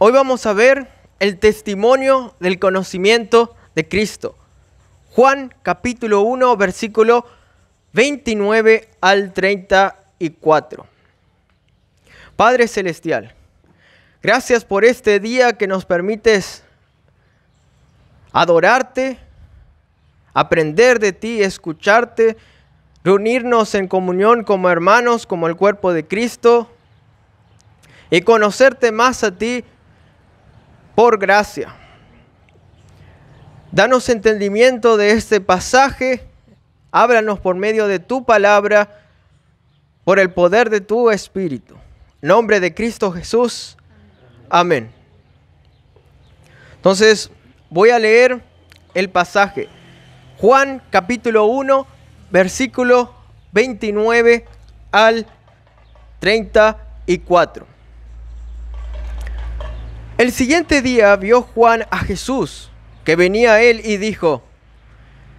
Hoy vamos a ver el testimonio del conocimiento de Cristo. Juan capítulo 1, versículo 29 al 34. Padre Celestial, gracias por este día que nos permites adorarte, aprender de ti, escucharte, reunirnos en comunión como hermanos, como el cuerpo de Cristo, y conocerte más a ti por gracia. Danos entendimiento de este pasaje, háblanos por medio de tu palabra, por el poder de tu Espíritu. En nombre de Cristo Jesús, amén. Entonces, voy a leer el pasaje. Juan capítulo 1, versículo 29 al 34. El siguiente día vio Juan a Jesús, que venía a él, y dijo: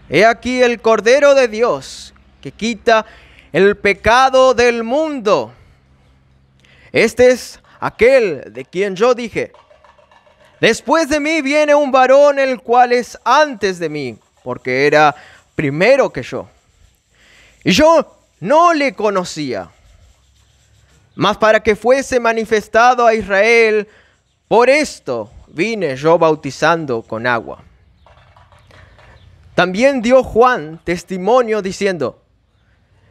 He aquí el Cordero de Dios, que quita el pecado del mundo. Este es aquel de quien yo dije: Después de mí viene un varón, el cual es antes de mí, porque era primero que yo. Y yo no le conocía, mas para que fuese manifestado a Israel, por esto vine yo bautizando con agua. También dio Juan testimonio diciendo: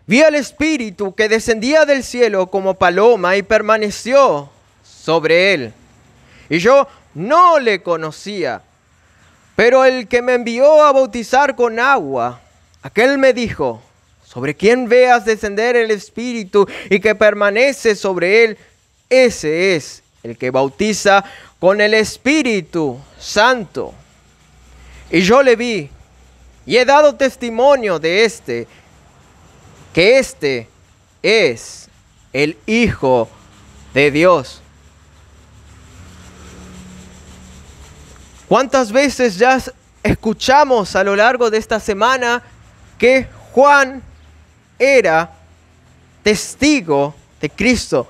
Vi al Espíritu que descendía del cielo como paloma y permaneció sobre él. Y yo no le conocía, pero el que me envió a bautizar con agua, aquel me dijo: Sobre quien veas descender el Espíritu y que permanece sobre él, ese es el que bautiza con el Espíritu Santo. Y yo le vi y he dado testimonio de que este es el Hijo de Dios. ¿Cuántas veces ya escuchamos a lo largo de esta semana que Juan era testigo de Cristo?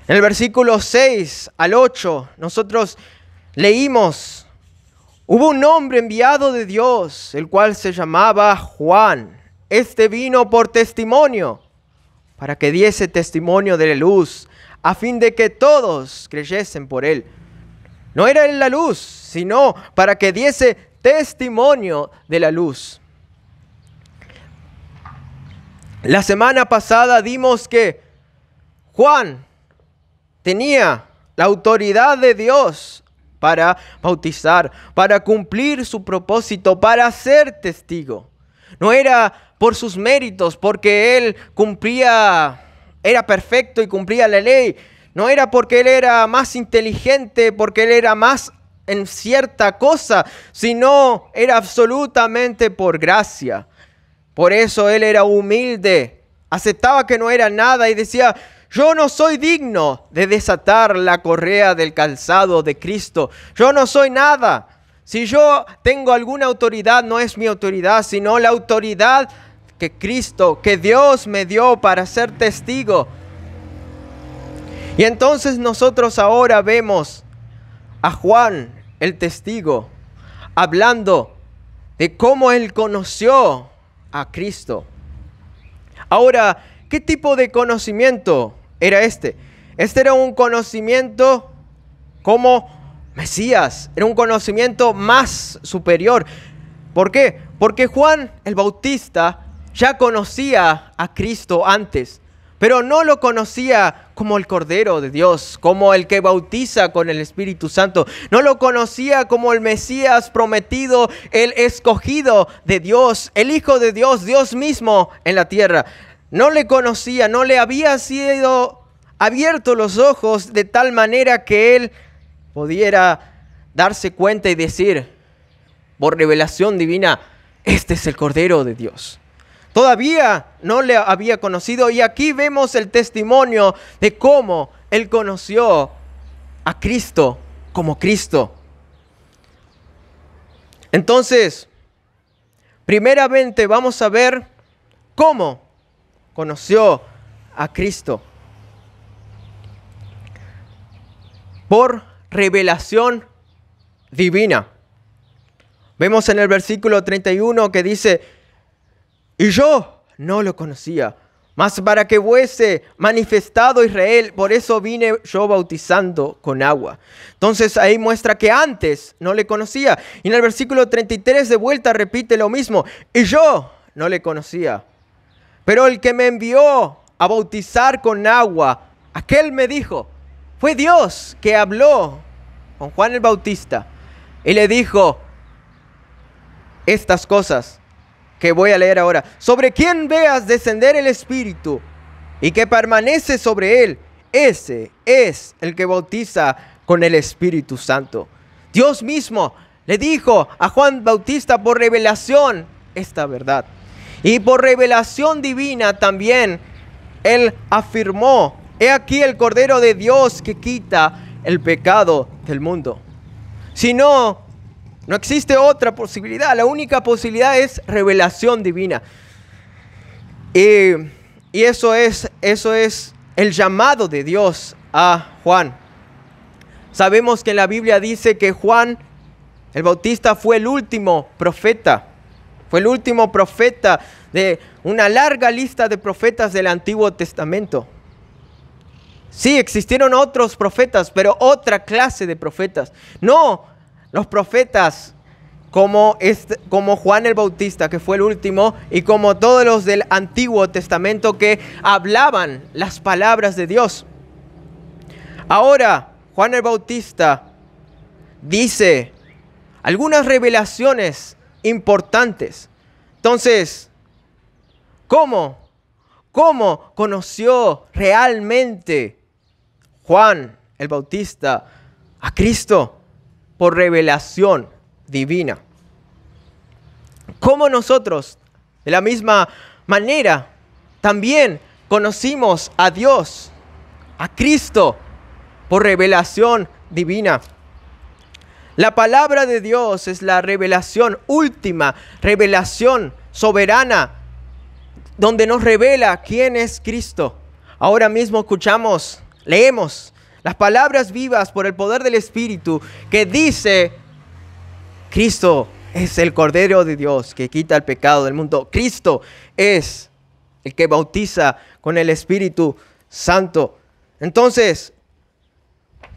En el versículo 6 al 8 nosotros leímos: Hubo un hombre enviado de Dios, el cual se llamaba Juan. Este vino por testimonio, para que diese testimonio de la luz, a fin de que todos creyesen por él. No era él la luz, sino para que diese testimonio de la luz. La semana pasada dimos que Juan tenía la autoridad de Dios para bautizar, para cumplir su propósito, para ser testigo. No era por sus méritos, porque él era perfecto y cumplía la ley. No era porque él era más inteligente, porque él era más en cierta cosa, sino era absolutamente por gracia. Por eso él era humilde, aceptaba que no era nada y decía: Yo no soy digno de desatar la correa del calzado de Cristo. Yo no soy nada. Si yo tengo alguna autoridad, no es mi autoridad, sino la autoridad que Cristo, que Dios me dio para ser testigo. Y entonces nosotros ahora vemos a Juan, el testigo, hablando de cómo él conoció a Cristo. Ahora, ¿qué tipo de conocimiento era este? Este era un conocimiento como Mesías, era un conocimiento más superior. ¿Por qué? Porque Juan el Bautista ya conocía a Cristo antes, pero no lo conocía como el Cordero de Dios, como el que bautiza con el Espíritu Santo. No lo conocía como el Mesías prometido, el escogido de Dios, el Hijo de Dios, Dios mismo en la tierra. No le conocía, no le había sido abiertos los ojos de tal manera que él pudiera darse cuenta y decir por revelación divina: Este es el Cordero de Dios. Todavía no le había conocido, y aquí vemos el testimonio de cómo él conoció a Cristo como Cristo. Entonces, primeramente vamos a ver cómo conoció a Cristo. por revelación divina. Vemos en el versículo 31 que dice: y yo no lo conocía, mas para que fuese manifestado Israel, por eso vine yo bautizando con agua. Entonces ahí muestra que antes no le conocía. Y en el versículo 33 de vuelta repite lo mismo: y yo no le conocía, pero el que me envió a bautizar con agua, aquel me dijo. Fue Dios que habló con Juan el Bautista y le dijo estas cosas que voy a leer ahora: sobre quien veas descender el Espíritu y que permanece sobre él, ese es el que bautiza con el Espíritu Santo. Dios mismo le dijo a Juan Bautista por revelación esta verdad. Y por revelación divina también él afirmó: he aquí el Cordero de Dios que quita el pecado del mundo. Si no existe otra posibilidad. La única posibilidad es revelación divina. Y eso es el llamado de Dios a Juan. Sabemos que en la Biblia dice que Juan el Bautista fue el último profeta. Fue el último profeta de una larga lista de profetas del Antiguo Testamento. Sí, existieron otros profetas, pero otra clase de profetas. No los profetas como Juan el Bautista, que fue el último, y como todos los del Antiguo Testamento que hablaban las palabras de Dios. Ahora, Juan el Bautista dice algunas revelaciones importantes. Entonces, ¿cómo conoció realmente Juan el Bautista a Cristo? Por revelación divina. Como nosotros, de la misma manera, también conocimos a Dios, a Cristo, por revelación divina. La palabra de Dios es la revelación última, revelación soberana, donde nos revela quién es Cristo. Ahora mismo leemos las palabras vivas por el poder del Espíritu que dice: Cristo es el Cordero de Dios que quita el pecado del mundo. Cristo es el que bautiza con el Espíritu Santo. Entonces,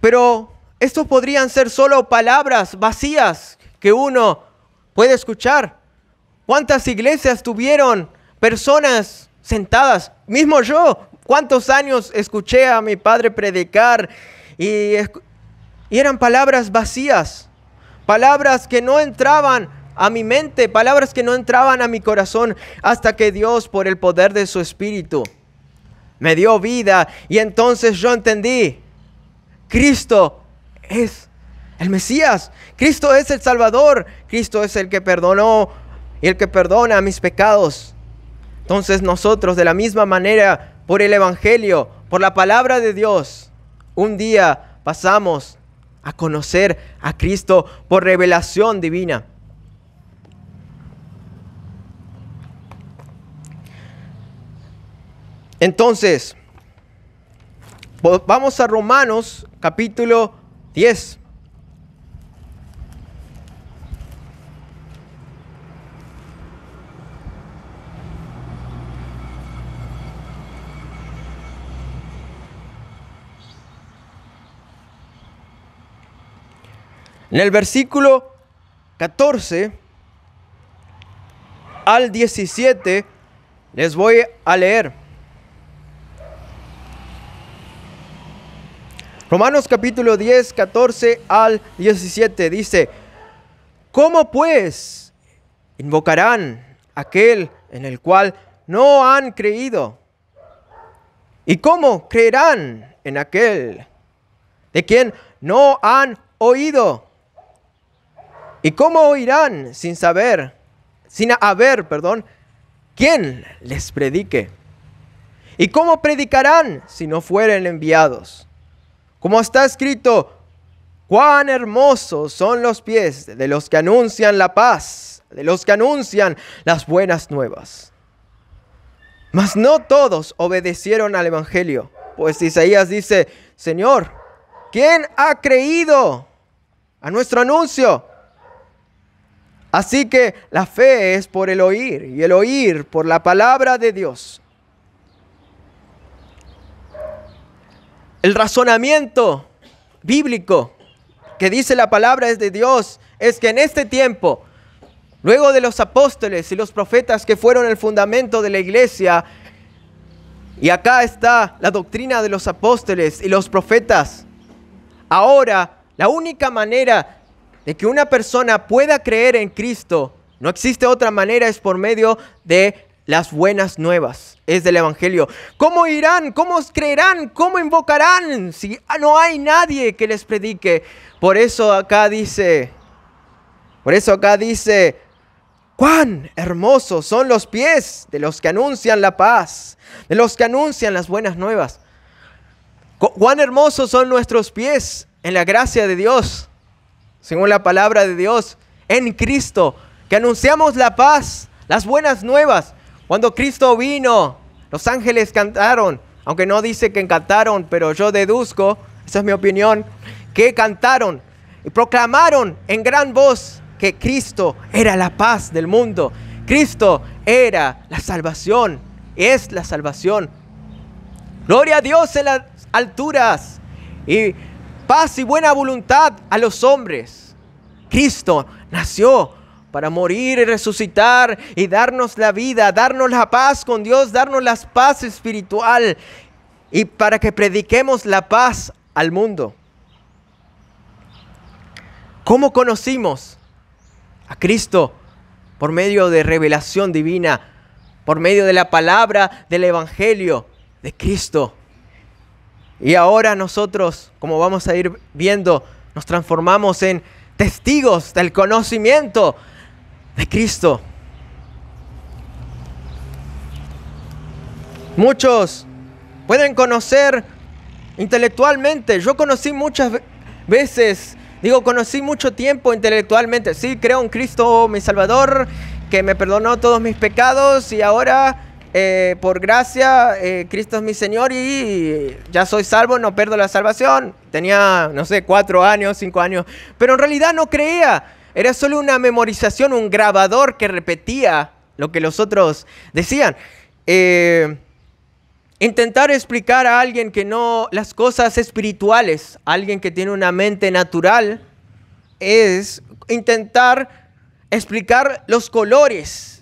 pero estos podrían ser solo palabras vacías que uno puede escuchar. ¿Cuántas iglesias tuvieron personas sentadas? Mismo yo, ¿cuántos años escuché a mi padre predicar y eran palabras vacías? Palabras que no entraban a mi mente, palabras que no entraban a mi corazón, hasta que Dios, por el poder de su Espíritu, me dio vida. Y entonces yo entendí: Cristo es el Mesías, Cristo es el Salvador, Cristo es el que perdonó y el que perdona mis pecados. Entonces nosotros, de la misma manera, por el Evangelio, por la palabra de Dios, un día pasamos a conocer a Cristo por revelación divina. Entonces, vamos a Romanos capítulo 10. En el versículo 14 al 17 les voy a leer. Romanos capítulo 10, 14 al 17 dice: ¿cómo pues invocarán aquel en el cual no han creído? ¿Y cómo creerán en aquel de quien no han oído? ¿Y cómo oirán sin haber, quien les predique? ¿Y cómo predicarán si no fueren enviados? Como está escrito: cuán hermosos son los pies de los que anuncian la paz, de los que anuncian las buenas nuevas. Mas no todos obedecieron al Evangelio, pues Isaías dice: Señor, ¿quién ha creído a nuestro anuncio? Así que la fe es por el oír, y el oír por la palabra de Dios. El razonamiento bíblico que dice la palabra de Dios es que en este tiempo, luego de los apóstoles y los profetas que fueron el fundamento de la iglesia, y acá está la doctrina de los apóstoles y los profetas, ahora la única manera de que una persona pueda creer en Cristo, no existe otra manera, es por medio de las buenas nuevas, es del Evangelio. ¿Cómo irán? ¿Cómo creerán? ¿Cómo invocarán si no hay nadie que les predique? Por eso acá dice, cuán hermosos son los pies de los que anuncian la paz, de los que anuncian las buenas nuevas. Cuán hermosos son nuestros pies en la gracia de Dios, según la palabra de Dios, en Cristo, que anunciamos la paz, las buenas nuevas. Cuando Cristo vino, los ángeles cantaron, aunque no dice que cantaron, pero yo deduzco, esa es mi opinión, que cantaron y proclamaron en gran voz que Cristo era la paz del mundo. Cristo era la salvación, es la salvación. Gloria a Dios en las alturas y paz y buena voluntad a los hombres. Cristo nació para morir y resucitar y darnos la vida, darnos la paz con Dios, darnos la paz espiritual y para que prediquemos la paz al mundo. ¿Cómo conocimos a Cristo? Por medio de revelación divina, por medio de la palabra del Evangelio de Cristo. Y ahora nosotros, como vamos a ir viendo, nos transformamos en testigos del conocimiento de Cristo. Muchos pueden conocer intelectualmente. Yo conocí muchas veces, conocí mucho tiempo intelectualmente. Sí, creo en Cristo, mi Salvador, que me perdonó todos mis pecados y ahora por gracia, Cristo es mi Señor y ya soy salvo, no pierdo la salvación. Tenía, 4 años, 5 años, pero en realidad no creía. Era solo una memorización, un grabador que repetía lo que los otros decían. Intentar explicar a alguien que no, las cosas espirituales, a alguien que tiene una mente natural, es intentar explicar los colores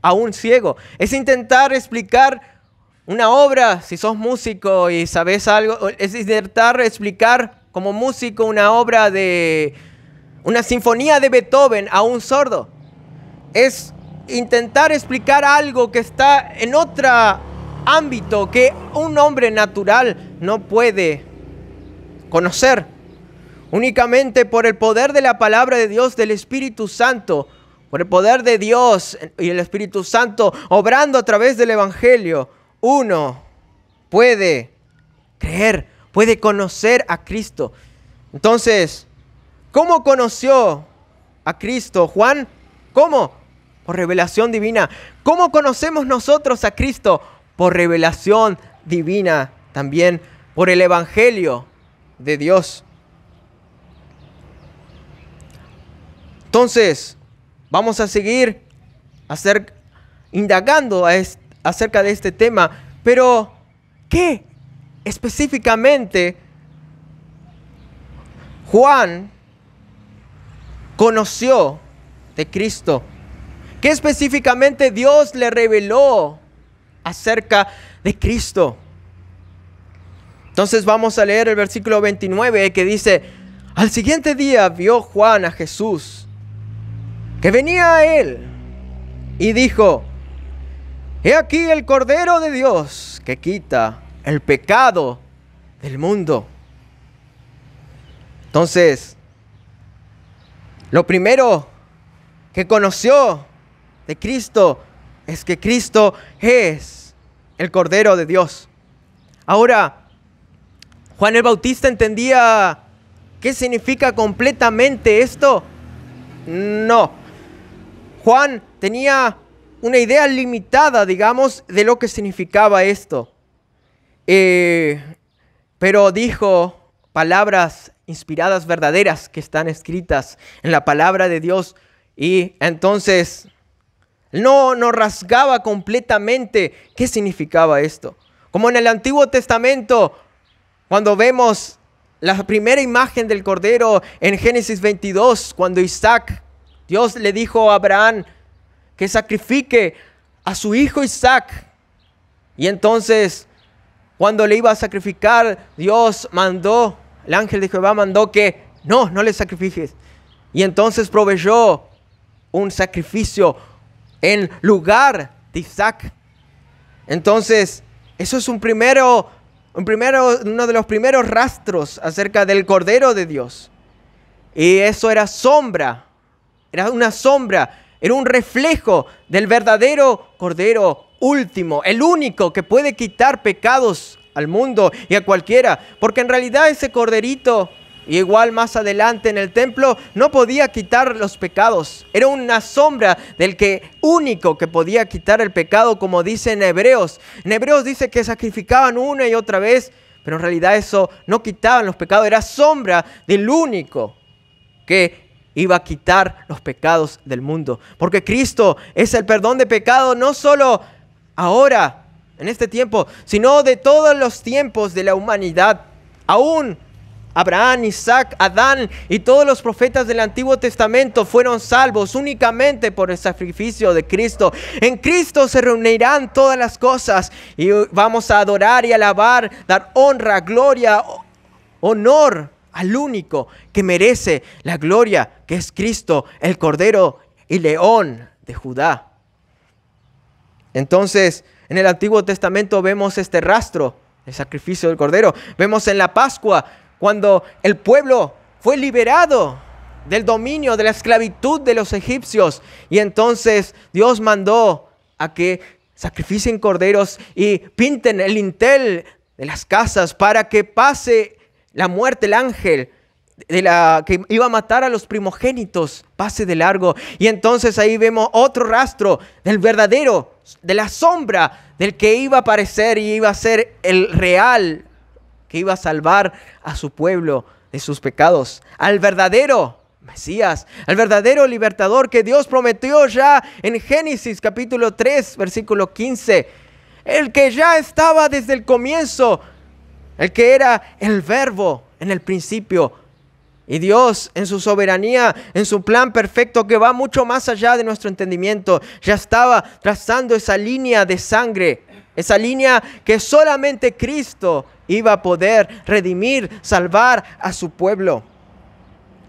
a un ciego. Es intentar explicar una obra, si sos músico y sabes algo, es intentar explicar como músico una obra de una sinfonía de Beethoven a un sordo. Es intentar explicar algo que está en otro ámbito que un hombre natural no puede conocer. Únicamente por el poder de la palabra de Dios, del Espíritu Santo, por el poder de Dios y el Espíritu Santo obrando a través del Evangelio, uno puede creer, puede conocer a Cristo. Entonces, ¿cómo conoció a Cristo Juan? ¿Cómo? Por revelación divina. ¿Cómo conocemos nosotros a Cristo? Por revelación divina, también por el Evangelio de Dios. Entonces, vamos a seguir indagando acerca de este tema, pero ¿qué específicamente Juan conoció de Cristo? ¿Qué específicamente Dios le reveló acerca de Cristo? Entonces vamos a leer el versículo 29 que dice: al siguiente día vio Juan a Jesús que venía a él y dijo: he aquí el Cordero de Dios que quita el pecado del mundo. Entonces, lo primero que conoció de Cristo es que Cristo es el Cordero de Dios. Ahora, Juan el Bautista entendía qué significa completamente esto. No. Juan tenía una idea limitada, digamos, de lo que significaba esto. Pero dijo, palabras inspiradas verdaderas que están escritas en la palabra de Dios. Y entonces no rasgaba completamente qué significaba esto. Como en el Antiguo Testamento, cuando vemos la primera imagen del Cordero en Génesis 22, cuando Dios le dijo a Abraham que sacrifique a su hijo Isaac. Y entonces, cuando le iba a sacrificar, el ángel de Jehová mandó que no le sacrifiques. Y entonces proveyó un sacrificio en lugar de Isaac. Entonces, eso es uno de los primeros rastros acerca del Cordero de Dios. Y eso era una sombra, era un reflejo del verdadero Cordero último, el único que puede quitar pecados al mundo y a cualquiera. Porque en realidad ese corderito, y igual más adelante en el templo, no podía quitar los pecados. Era una sombra del único que podía quitar el pecado, como dice en Hebreos. En Hebreos dice que sacrificaban una y otra vez, pero en realidad eso no quitaban los pecados. Era sombra del único que iba a quitar los pecados del mundo. Porque Cristo es el perdón de pecado, no solo ahora, en este tiempo, sino de todos los tiempos de la humanidad. Aún Abraham, Isaac, Adán y todos los profetas del Antiguo Testamento fueron salvos únicamente por el sacrificio de Cristo. En Cristo se reunirán todas las cosas y vamos a adorar y alabar, dar honra, gloria, honor al único que merece la gloria, que es Cristo, el Cordero y León de Judá. Entonces, en el Antiguo Testamento vemos este rastro del sacrificio del Cordero. Vemos en la Pascua, cuando el pueblo fue liberado del dominio, de la esclavitud de los egipcios. Y entonces Dios mandó a que sacrificen corderos y pinten el lintel de las casas para que pase la muerte, el ángel que iba a matar a los primogénitos, pase de largo. Y entonces ahí vemos otro rastro del verdadero, de la sombra del que iba a aparecer y iba a ser el real, que iba a salvar a su pueblo de sus pecados, al verdadero Mesías, al verdadero libertador que Dios prometió ya en Génesis capítulo 3, versículo 15, el que ya estaba desde el comienzo, el que era el Verbo en el principio. Y Dios en su soberanía, en su plan perfecto que va mucho más allá de nuestro entendimiento, ya estaba trazando esa línea de sangre, esa línea que solamente Cristo iba a poder redimir, salvar a su pueblo.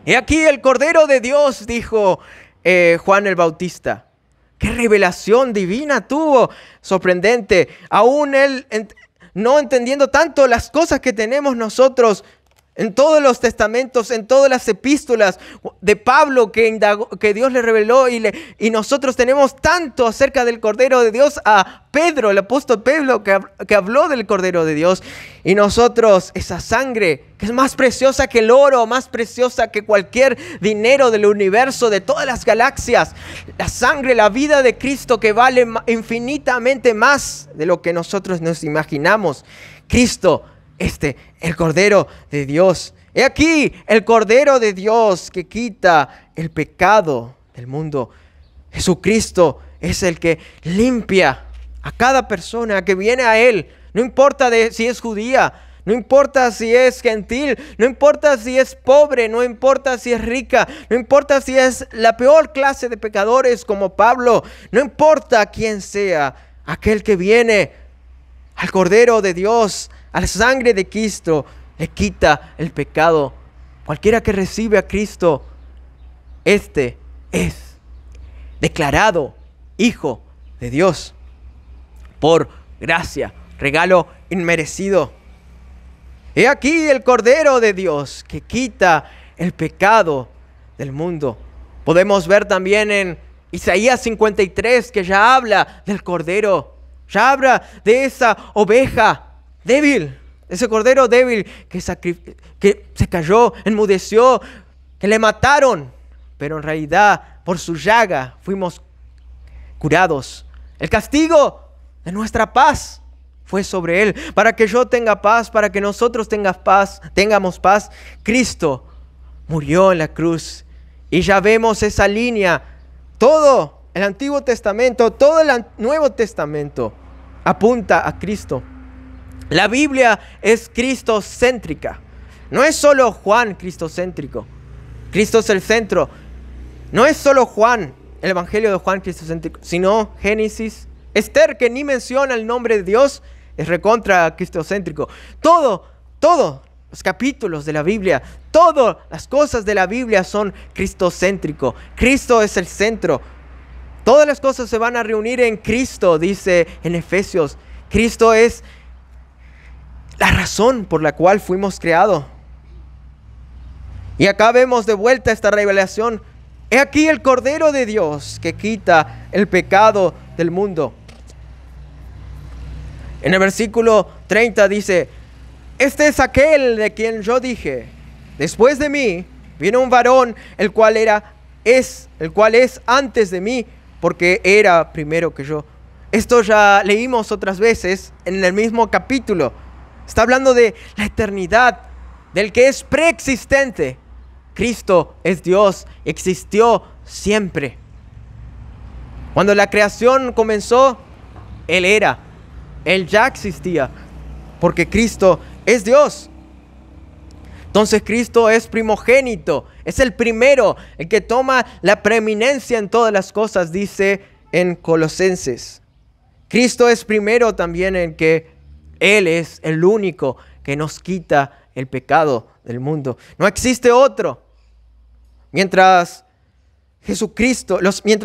Y aquí el Cordero de Dios, dijo Juan el Bautista. ¡Qué revelación divina tuvo! Sorprendente. Aún él no entendiendo tanto las cosas que tenemos nosotros en todos los testamentos, en todas las epístolas de Pablo que Dios le reveló y nosotros tenemos tanto acerca del Cordero de Dios, a Pedro, el apóstol Pedro, que habló del Cordero de Dios. Y nosotros, esa sangre que es más preciosa que el oro, más preciosa que cualquier dinero del universo, de todas las galaxias, la sangre, la vida de Cristo que vale infinitamente más de lo que nosotros nos imaginamos. Cristo, el Cordero de Dios. He aquí el Cordero de Dios que quita el pecado del mundo. Jesucristo es el que limpia a cada persona que viene a Él. No importa si es judía, no importa si es gentil, no importa si es pobre, no importa si es rica, no importa si es la peor clase de pecadores como Pablo, no importa quién sea, aquel que viene al Cordero de Dios, a la sangre de Cristo, le quita el pecado. Cualquiera que recibe a Cristo, es declarado hijo de Dios por gracia, regalo inmerecido. He aquí el Cordero de Dios que quita el pecado del mundo. Podemos ver también en Isaías 53 que ya habla del Cordero, ya habla de esa oveja débil, ese cordero débil que se cayó, enmudeció, que le mataron, pero en realidad por su llaga fuimos curados. El castigo de nuestra paz fue sobre Él. Para que yo tenga paz, para que nosotros tengamos paz, Cristo murió en la cruz. Y ya vemos esa línea. Todo el Antiguo Testamento, todo el Nuevo Testamento apunta a Cristo. La Biblia es cristocéntrica. No es solo Juan cristocéntrico. Cristo es el centro. No es solo Juan, el Evangelio de Juan cristocéntrico, sino Génesis. Esther, que ni menciona el nombre de Dios, es recontra cristocéntrico. Todos los capítulos de la Biblia, todas las cosas de la Biblia son cristocéntricos. Cristo es el centro. Todas las cosas se van a reunir en Cristo, dice en Efesios. Cristo es la razón por la cual fuimos creados. Y acá vemos de vuelta esta revelación. He aquí el Cordero de Dios que quita el pecado del mundo. En el versículo 30 dice: este es aquel de quien yo dije, después de mí vino un varón, el cual es antes de mí, porque era primero que yo. Esto ya leímos otras veces en el mismo capítulo. Está hablando de la eternidad, del que es preexistente. Cristo es Dios, existió siempre. Cuando la creación comenzó, Él ya existía, porque Cristo es Dios. Entonces Cristo es primogénito, es el primero, el que toma la preeminencia en todas las cosas, dice en Colosenses. Cristo es primero también en que Él es el único que nos quita el pecado del mundo. No existe otro. Mientras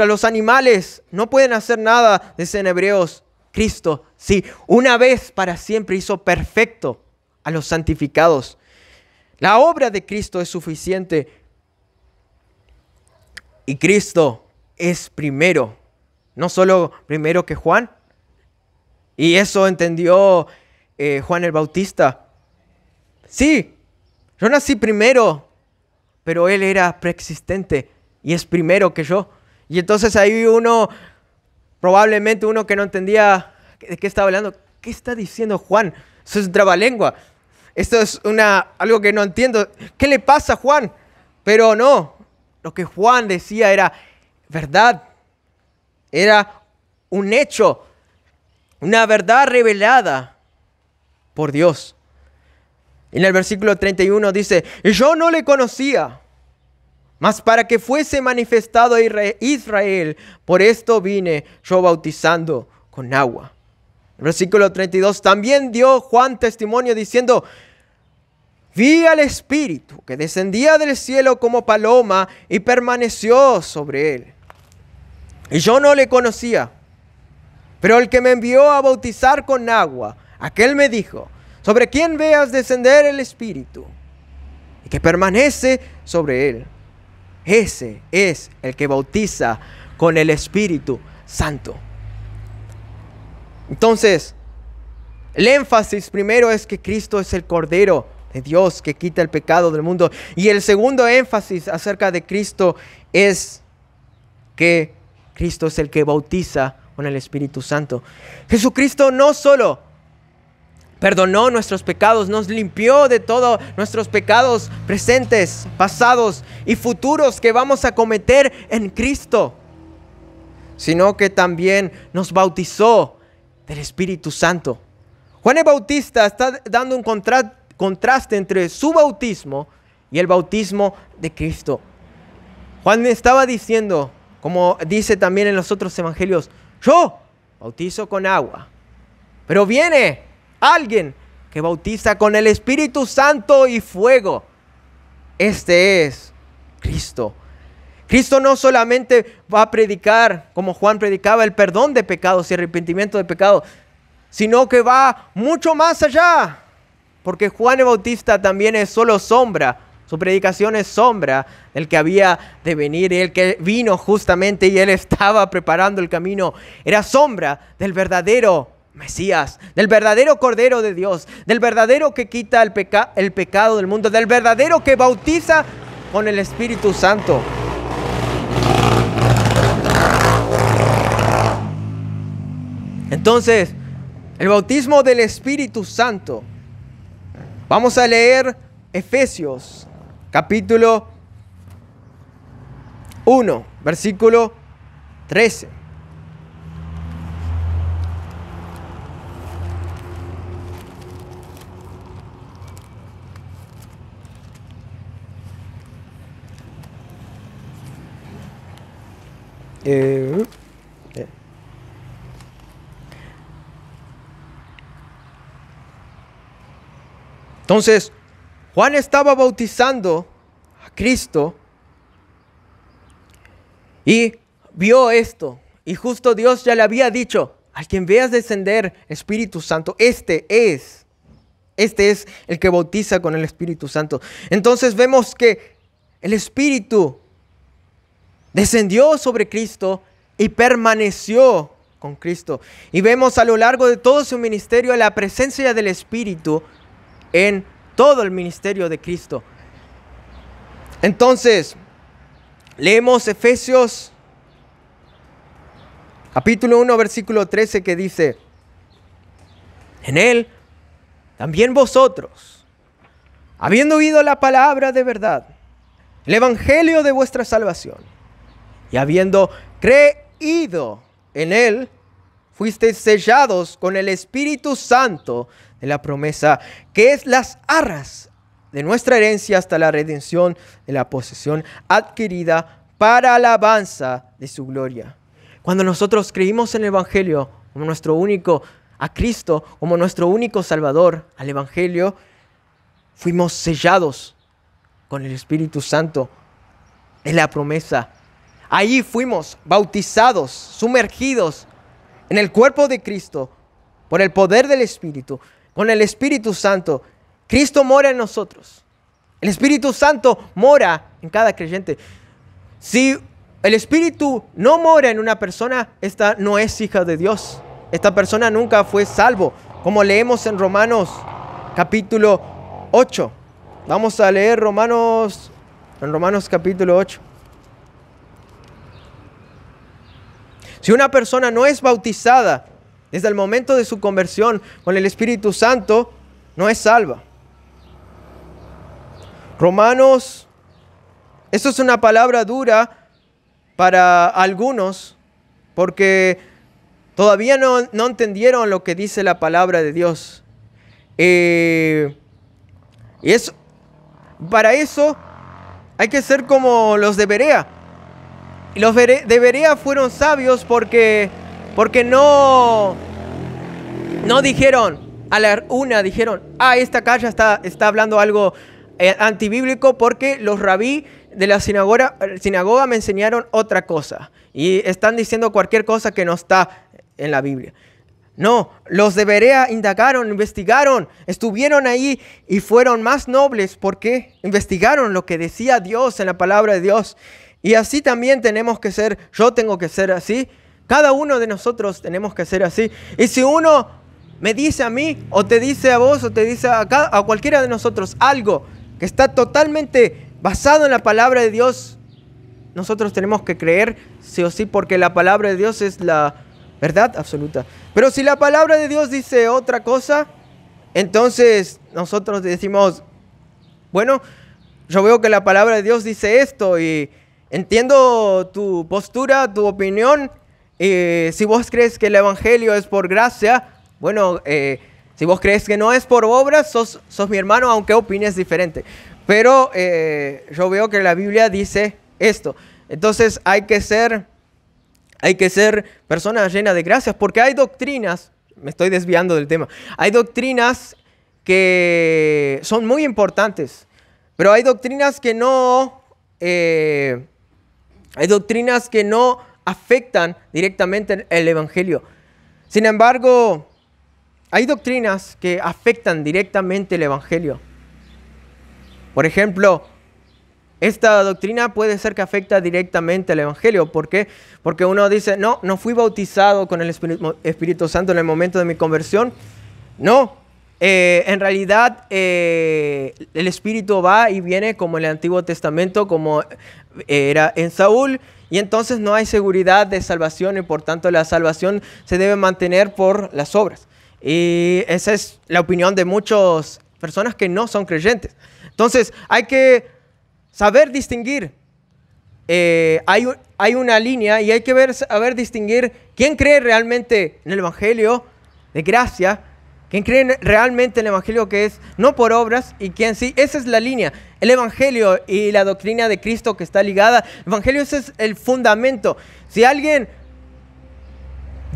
los animales no pueden hacer nada, dice en Hebreos, Cristo, sí, una vez para siempre hizo perfecto a los santificados. La obra de Cristo es suficiente. Y Cristo es primero, no solo primero que Juan. Y eso entendió Juan el Bautista. Sí, yo nací primero, pero Él era preexistente y es primero que yo. Y entonces ahí probablemente uno que no entendía de qué estaba hablando. ¿Qué está diciendo Juan? Eso es trabalengua. Esto es algo que no entiendo. ¿Qué le pasa a Juan? Pero no, lo que Juan decía era verdad. Era un hecho, una verdad revelada por Dios. En el versículo 31 dice: yo no le conocía, mas para que fuese manifestado a Israel, por esto vine yo bautizando con agua. El versículo 32, también dio Juan testimonio diciendo: vi al Espíritu que descendía del cielo como paloma y permaneció sobre él. Y yo no le conocía, pero el que me envió a bautizar con agua, aquel me dijo: sobre quien veas descender el Espíritu y que permanece sobre él, ese es el que bautiza con el Espíritu Santo. Entonces, el énfasis primero es que Cristo es el Cordero de Dios que quita el pecado del mundo. Y el segundo énfasis acerca de Cristo es que Cristo es el que bautiza con el Espíritu Santo. Jesucristo no solo perdonó nuestros pecados, nos limpió de todos nuestros pecados presentes, pasados y futuros que vamos a cometer en Cristo, sino que también nos bautizó del Espíritu Santo. Juan el Bautista está dando un contraste entre su bautismo y el bautismo de Cristo. Juan estaba diciendo, como dice también en los otros evangelios: yo bautizo con agua, pero viene alguien que bautiza con el Espíritu Santo y fuego. Este es Cristo. Cristo no solamente va a predicar, como Juan predicaba, el perdón de pecados y arrepentimiento de pecados, sino que va mucho más allá. Porque Juan el Bautista también es solo sombra. Su predicación es sombra del que había de venir, y el que vino justamente, y él estaba preparando el camino. Era sombra del verdadero Mesías, del verdadero Cordero de Dios, del verdadero que quita el pecado del mundo, del verdadero que bautiza con el Espíritu Santo. Entonces, El bautismo del Espíritu Santo. Vamos a leer Efesios, capítulo 1, versículo 13. Entonces, Juan estaba bautizando a Cristo y vio esto. Y justo Dios ya le había dicho, al quien veas descender Espíritu Santo, este es el que bautiza con el Espíritu Santo. Entonces vemos que el Espíritu descendió sobre Cristo y permaneció con Cristo. Y vemos a lo largo de todo su ministerio la presencia del Espíritu en todo el ministerio de Cristo. Entonces, leemos Efesios capítulo 1, versículo 13, que dice: en él también vosotros, habiendo oído la palabra de verdad, el evangelio de vuestra salvación, y habiendo creído en él, fuisteis sellados con el Espíritu Santo de la promesa, que es las arras de nuestra herencia hasta la redención de la posesión adquirida para alabanza de su gloria. Cuando nosotros creímos en el evangelio como nuestro único, a Cristo como nuestro único Salvador, al evangelio, fuimos sellados con el Espíritu Santo de la promesa. Ahí fuimos bautizados, sumergidos en el cuerpo de Cristo por el poder del Espíritu, con el Espíritu Santo. Cristo mora en nosotros. El Espíritu Santo mora en cada creyente. Si el Espíritu no mora en una persona, esta no es hija de Dios. Esta persona nunca fue salvo, como leemos en Romanos capítulo 8. Vamos a leer Romanos capítulo 8. Si una persona no es bautizada desde el momento de su conversión con el Espíritu Santo, no es salva. Romanos, esto es una palabra dura para algunos, porque todavía no entendieron lo que dice la palabra de Dios. Para eso hay que ser como los de Berea. Y los de Berea fueron sabios porque no dijeron a la una, dijeron, esta acá ya está hablando algo antibíblico, porque los rabí de la sinagoga me enseñaron otra cosa. Y están diciendo cualquier cosa que no está en la Biblia. No, los de Berea indagaron, investigaron, estuvieron ahí y fueron más nobles porque investigaron lo que decía Dios en la palabra de Dios. Y así también tenemos que ser, yo tengo que ser así, cada uno de nosotros tenemos que ser así. Y si uno me dice a mí, o te dice a vos, o te dice a cualquiera de nosotros algo que está totalmente basado en la palabra de Dios, nosotros tenemos que creer sí o sí, porque la palabra de Dios es la verdad absoluta. Pero si la palabra de Dios dice otra cosa, entonces nosotros decimos, bueno, yo veo que la palabra de Dios dice esto y entiendo tu postura, tu opinión. Si vos crees que el evangelio es por gracia, bueno, si vos crees que no es por obras, sos mi hermano, aunque opines diferente. Pero yo veo que la Biblia dice esto. Entonces hay que ser personas llenas de gracias, porque hay doctrinas, me estoy desviando del tema, hay doctrinas que son muy importantes, pero hay doctrinas que no afectan directamente el evangelio. Sin embargo, hay doctrinas que afectan directamente el evangelio. Por ejemplo, esta doctrina puede ser que afecta directamente al evangelio. ¿Por qué? Porque uno dice, no fui bautizado con el Espíritu Santo en el momento de mi conversión. No, en realidad el Espíritu va y viene como en el Antiguo Testamento, como era en Saúl, y entonces no hay seguridad de salvación y por tanto la salvación se debe mantener por las obras. Y esa es la opinión de muchas personas que no son creyentes. Entonces hay que saber distinguir. Hay una línea y hay que saber distinguir quién cree realmente en el Evangelio de gracia, quién cree realmente en el Evangelio que es no por obras y quién sí. Esa es la línea. El Evangelio y la doctrina de Cristo que está ligada. El Evangelio, ese es el fundamento. Si alguien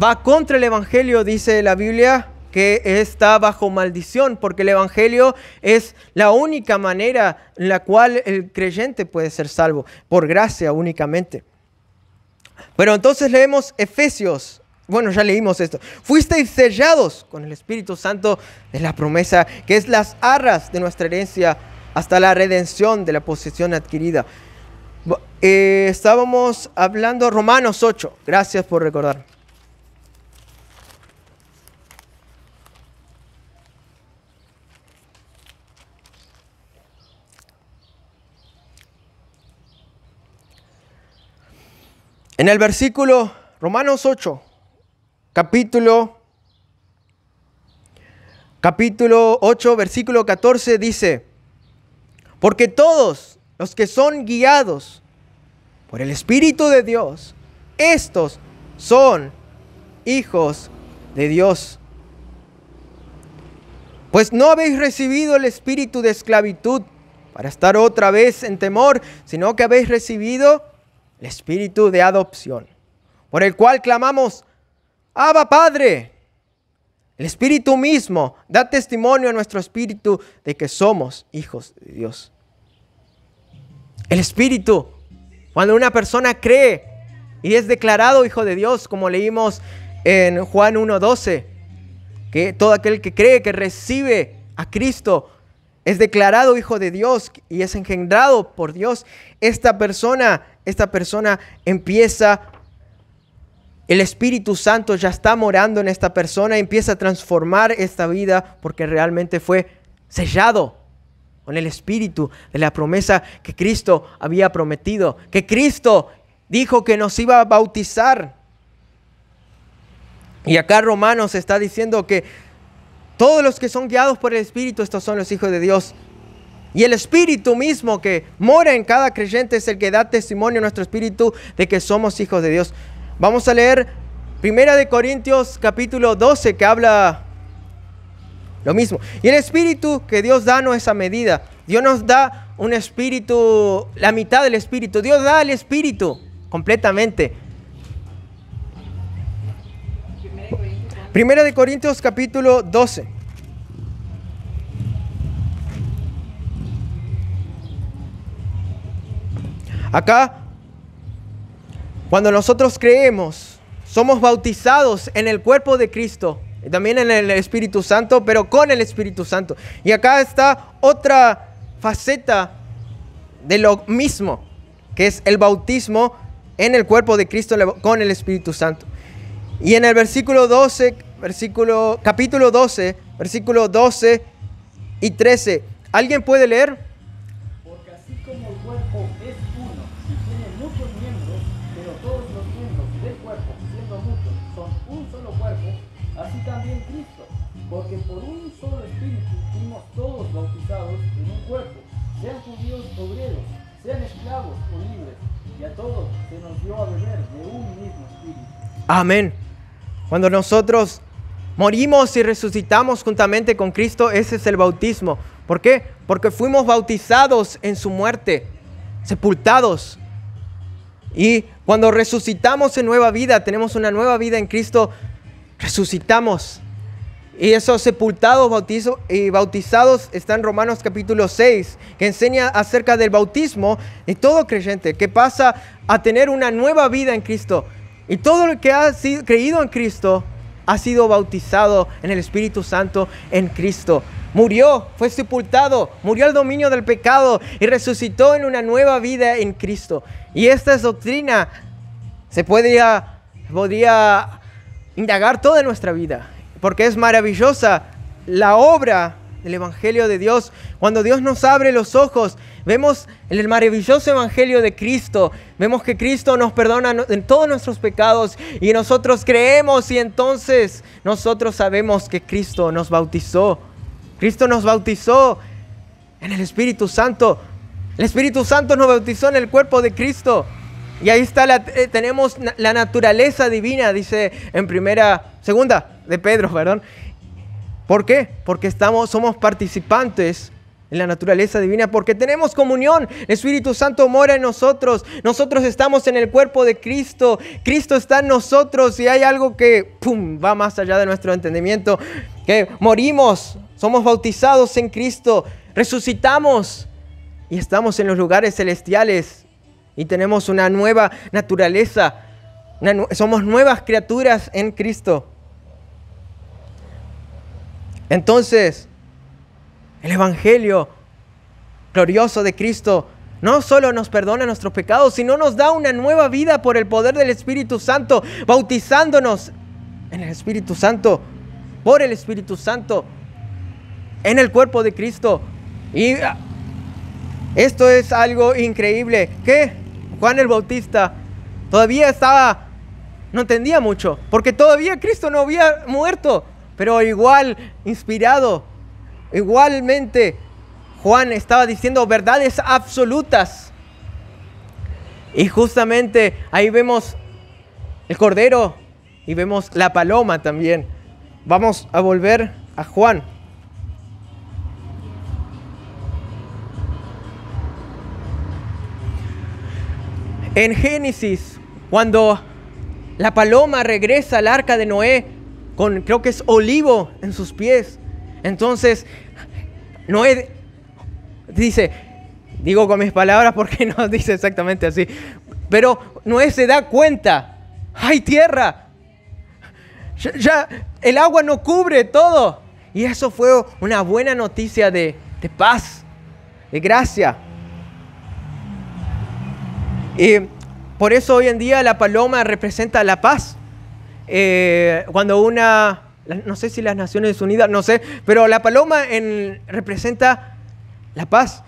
va contra el Evangelio, dice la Biblia, que está bajo maldición, porque el Evangelio es la única manera en la cual el creyente puede ser salvo, por gracia únicamente. Pero entonces leemos Efesios. Bueno, ya leímos esto. Fuisteis sellados con el Espíritu Santo de la promesa, que es las arras de nuestra herencia hasta la redención de la posesión adquirida. Estábamos hablando Romanos 8. Gracias por recordar. En el versículo Romanos 8, capítulo 8, versículo 14 dice: porque todos los que son guiados por el Espíritu de Dios, estos son hijos de Dios. Pues no habéis recibido el espíritu de esclavitud para estar otra vez en temor, sino que habéis recibido el espíritu de adopción, por el cual clamamos: Abba, Padre. El Espíritu mismo da testimonio a nuestro espíritu de que somos hijos de Dios. El Espíritu, cuando una persona cree y es declarado hijo de Dios, como leímos en Juan 1:12, que todo aquel que cree, que recibe a Cristo, es declarado hijo de Dios y es engendrado por Dios. Esta persona empieza, el Espíritu Santo ya está morando en esta persona, empieza a transformar esta vida porque realmente fue sellado con el Espíritu de la promesa que Cristo había prometido, que Cristo dijo que nos iba a bautizar. Y acá Romanos está diciendo que todos los que son guiados por el Espíritu, estos son los hijos de Dios. Y el Espíritu mismo que mora en cada creyente es el que da testimonio a nuestro espíritu de que somos hijos de Dios. Vamos a leer 1 Corintios capítulo 12, que habla lo mismo. Y el Espíritu que Dios da no es a medida. Dios nos da un espíritu, la mitad del Espíritu. Dios da el Espíritu completamente. 1 Corintios capítulo 12. Acá, cuando nosotros creemos, somos bautizados en el cuerpo de Cristo, y también en el Espíritu Santo, pero con el Espíritu Santo. Y acá está otra faceta de lo mismo, que es el bautismo en el cuerpo de Cristo con el Espíritu Santo. Y en el capítulo 12, versículo 12 y 13, ¿alguien puede leer? Porque así como el cuerpo es uno y tiene muchos miembros, pero todos los miembros del cuerpo, siendo muchos, son un solo cuerpo, así también Cristo. Porque por un solo espíritu fuimos todos bautizados en un cuerpo, sean judíos o griegos, sean esclavos o libres, y a todos se nos dio a beber de un mismo espíritu. Amén. Cuando nosotros morimos y resucitamos juntamente con Cristo, ese es el bautismo. ¿Por qué? Porque fuimos bautizados en su muerte, sepultados. Y cuando resucitamos en nueva vida, tenemos una nueva vida en Cristo, resucitamos. Y esos sepultados y bautizados está en Romanos capítulo 6, que enseña acerca del bautismo de todo creyente, que pasa a tener una nueva vida en Cristo. Y todo lo que ha sido creído en Cristo ha sido bautizado en el Espíritu Santo en Cristo. Murió, fue sepultado, murió al dominio del pecado y resucitó en una nueva vida en Cristo. Y esta doctrina se podría indagar toda nuestra vida, porque es maravillosa la obra del Evangelio de Dios, cuando Dios nos abre los ojos, vemos el maravilloso Evangelio de Cristo. Vemos que Cristo nos perdona en todos nuestros pecados y nosotros creemos y entonces nosotros sabemos que Cristo nos bautizó. Cristo nos bautizó en el Espíritu Santo. El Espíritu Santo nos bautizó en el cuerpo de Cristo. Y ahí está tenemos la naturaleza divina, dice en segunda de Pedro, perdón. ¿Por qué? Porque somos participantes en la naturaleza divina, porque tenemos comunión. El Espíritu Santo mora en nosotros. Nosotros estamos en el cuerpo de Cristo. Cristo está en nosotros y hay algo que va más allá de nuestro entendimiento. Que morimos, somos bautizados en Cristo, resucitamos y estamos en los lugares celestiales. Y tenemos una nueva naturaleza. Somos nuevas criaturas en Cristo. Entonces, el Evangelio glorioso de Cristo no solo nos perdona nuestros pecados, sino nos da una nueva vida por el poder del Espíritu Santo, bautizándonos en el Espíritu Santo, por el Espíritu Santo, en el cuerpo de Cristo. Y esto es algo increíble. ¿Qué? Juan el Bautista todavía no entendía mucho, porque todavía Cristo no había muerto, pero igual inspirado, igualmente Juan estaba diciendo verdades absolutas. Y justamente ahí vemos el Cordero y vemos la paloma también. Vamos a volver a Juan. En Génesis, cuando la paloma regresa al arca de Noé, creo que es olivo en sus pies. Entonces, Noé dice, digo con mis palabras porque no dice exactamente así, pero Noé se da cuenta, hay tierra, ya el agua no cubre todo. Y eso fue una buena noticia de paz, de gracia. Y por eso hoy en día la paloma representa la paz. Cuando no sé si las Naciones Unidas, no sé, pero la paloma representa la paz.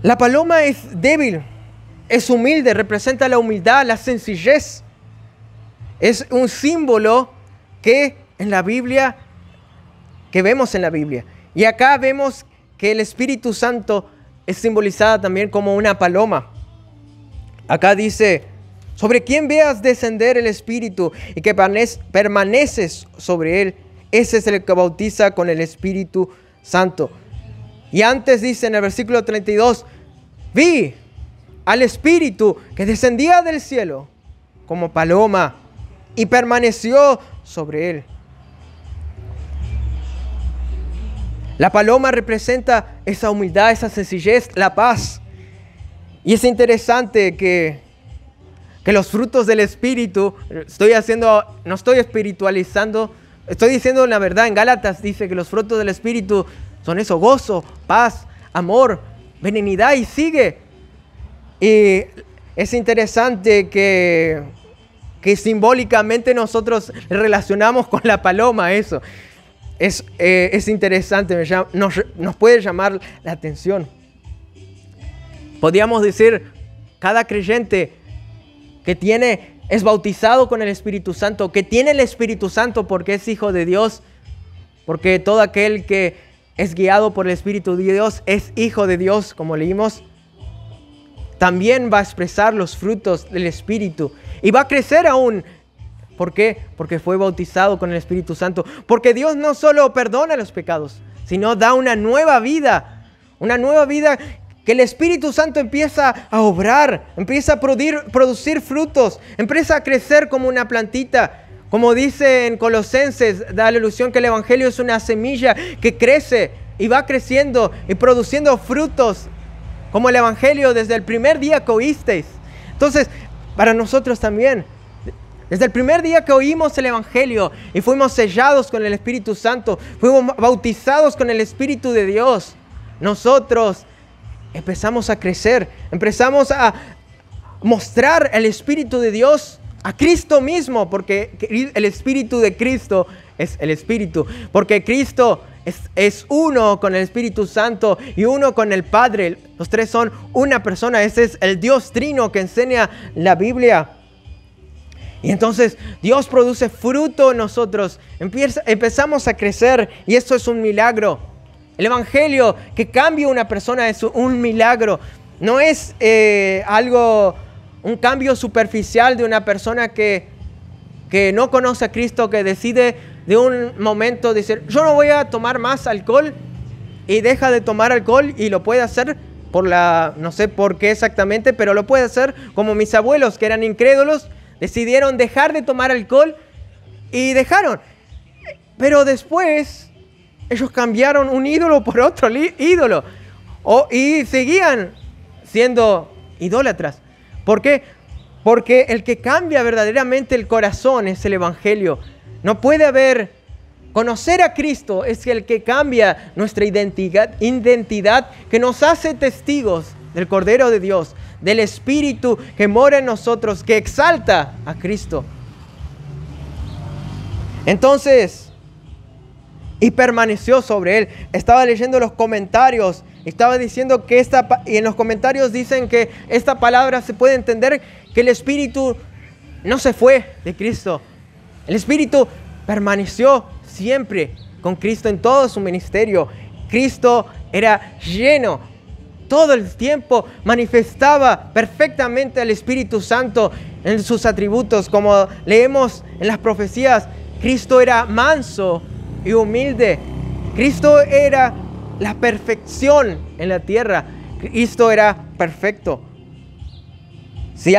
La paloma es débil, es humilde, representa la humildad, la sencillez. Es un símbolo que vemos en la Biblia. Y acá vemos que el Espíritu Santo es simbolizada también como una paloma. Acá dice, sobre quien veas descender el Espíritu y que permaneces sobre él, ese es el que bautiza con el Espíritu Santo. Y antes dice en el versículo 32, vi al Espíritu que descendía del cielo como paloma y permaneció sobre él. La paloma representa esa humildad, esa sencillez, la paz. Y es interesante que los frutos del Espíritu, no estoy espiritualizando, estoy diciendo la verdad. En Gálatas dice que los frutos del Espíritu son eso: gozo, paz, amor, benignidad, y sigue. Y es interesante que simbólicamente nosotros relacionamos con la paloma eso. Es interesante, nos puede llamar la atención. Podríamos decir, cada creyente que es bautizado con el Espíritu Santo, que tiene el Espíritu Santo porque es hijo de Dios, porque todo aquel que es guiado por el Espíritu de Dios es hijo de Dios, como leímos, también va a expresar los frutos del Espíritu y va a crecer aún. ¿Por qué? Porque fue bautizado con el Espíritu Santo. Porque Dios no solo perdona los pecados, sino da una nueva vida que el Espíritu Santo empieza a obrar, empieza a producir frutos, empieza a crecer como una plantita. Como dice en Colosenses, da la ilusión que el Evangelio es una semilla que crece y va creciendo y produciendo frutos, como el Evangelio desde el primer día que oísteis. Entonces, para nosotros también, desde el primer día que oímos el Evangelio y fuimos sellados con el Espíritu Santo, fuimos bautizados con el Espíritu de Dios, nosotros empezamos a crecer, empezamos a mostrar el Espíritu de Dios a Cristo mismo, porque el Espíritu de Cristo es el Espíritu, porque Cristo es uno con el Espíritu Santo y uno con el Padre. Los tres son una persona. Ese es el Dios trino que enseña la Biblia. Y entonces Dios produce fruto en nosotros. Empezamos a crecer y eso es un milagro. El Evangelio que cambia a una persona es un milagro. No es un cambio superficial de una persona que no conoce a Cristo, que decide de un momento decir, yo no voy a tomar más alcohol, y deja de tomar alcohol y lo puede hacer no sé por qué exactamente, pero lo puede hacer como mis abuelos que eran incrédulos, decidieron dejar de tomar alcohol y dejaron. Pero después ellos cambiaron un ídolo por otro ídolo y seguían siendo idólatras. ¿Por qué? Porque el que cambia verdaderamente el corazón es el Evangelio. No puede haber... Conocer a Cristo es el que cambia nuestra identidad, que nos hace testigos del Cordero de Dios, del Espíritu que mora en nosotros, que exalta a Cristo. Entonces, y permaneció sobre él. Estaba leyendo los comentarios, estaba diciendo que y en los comentarios dicen que esta palabra se puede entender que el Espíritu no se fue de Cristo. El Espíritu permaneció siempre con Cristo en todo su ministerio. Cristo era lleno todo el tiempo, manifestaba perfectamente al Espíritu Santo en sus atributos. Como leemos en las profecías, Cristo era manso y humilde. Cristo era la perfección en la tierra. Cristo era perfecto. Si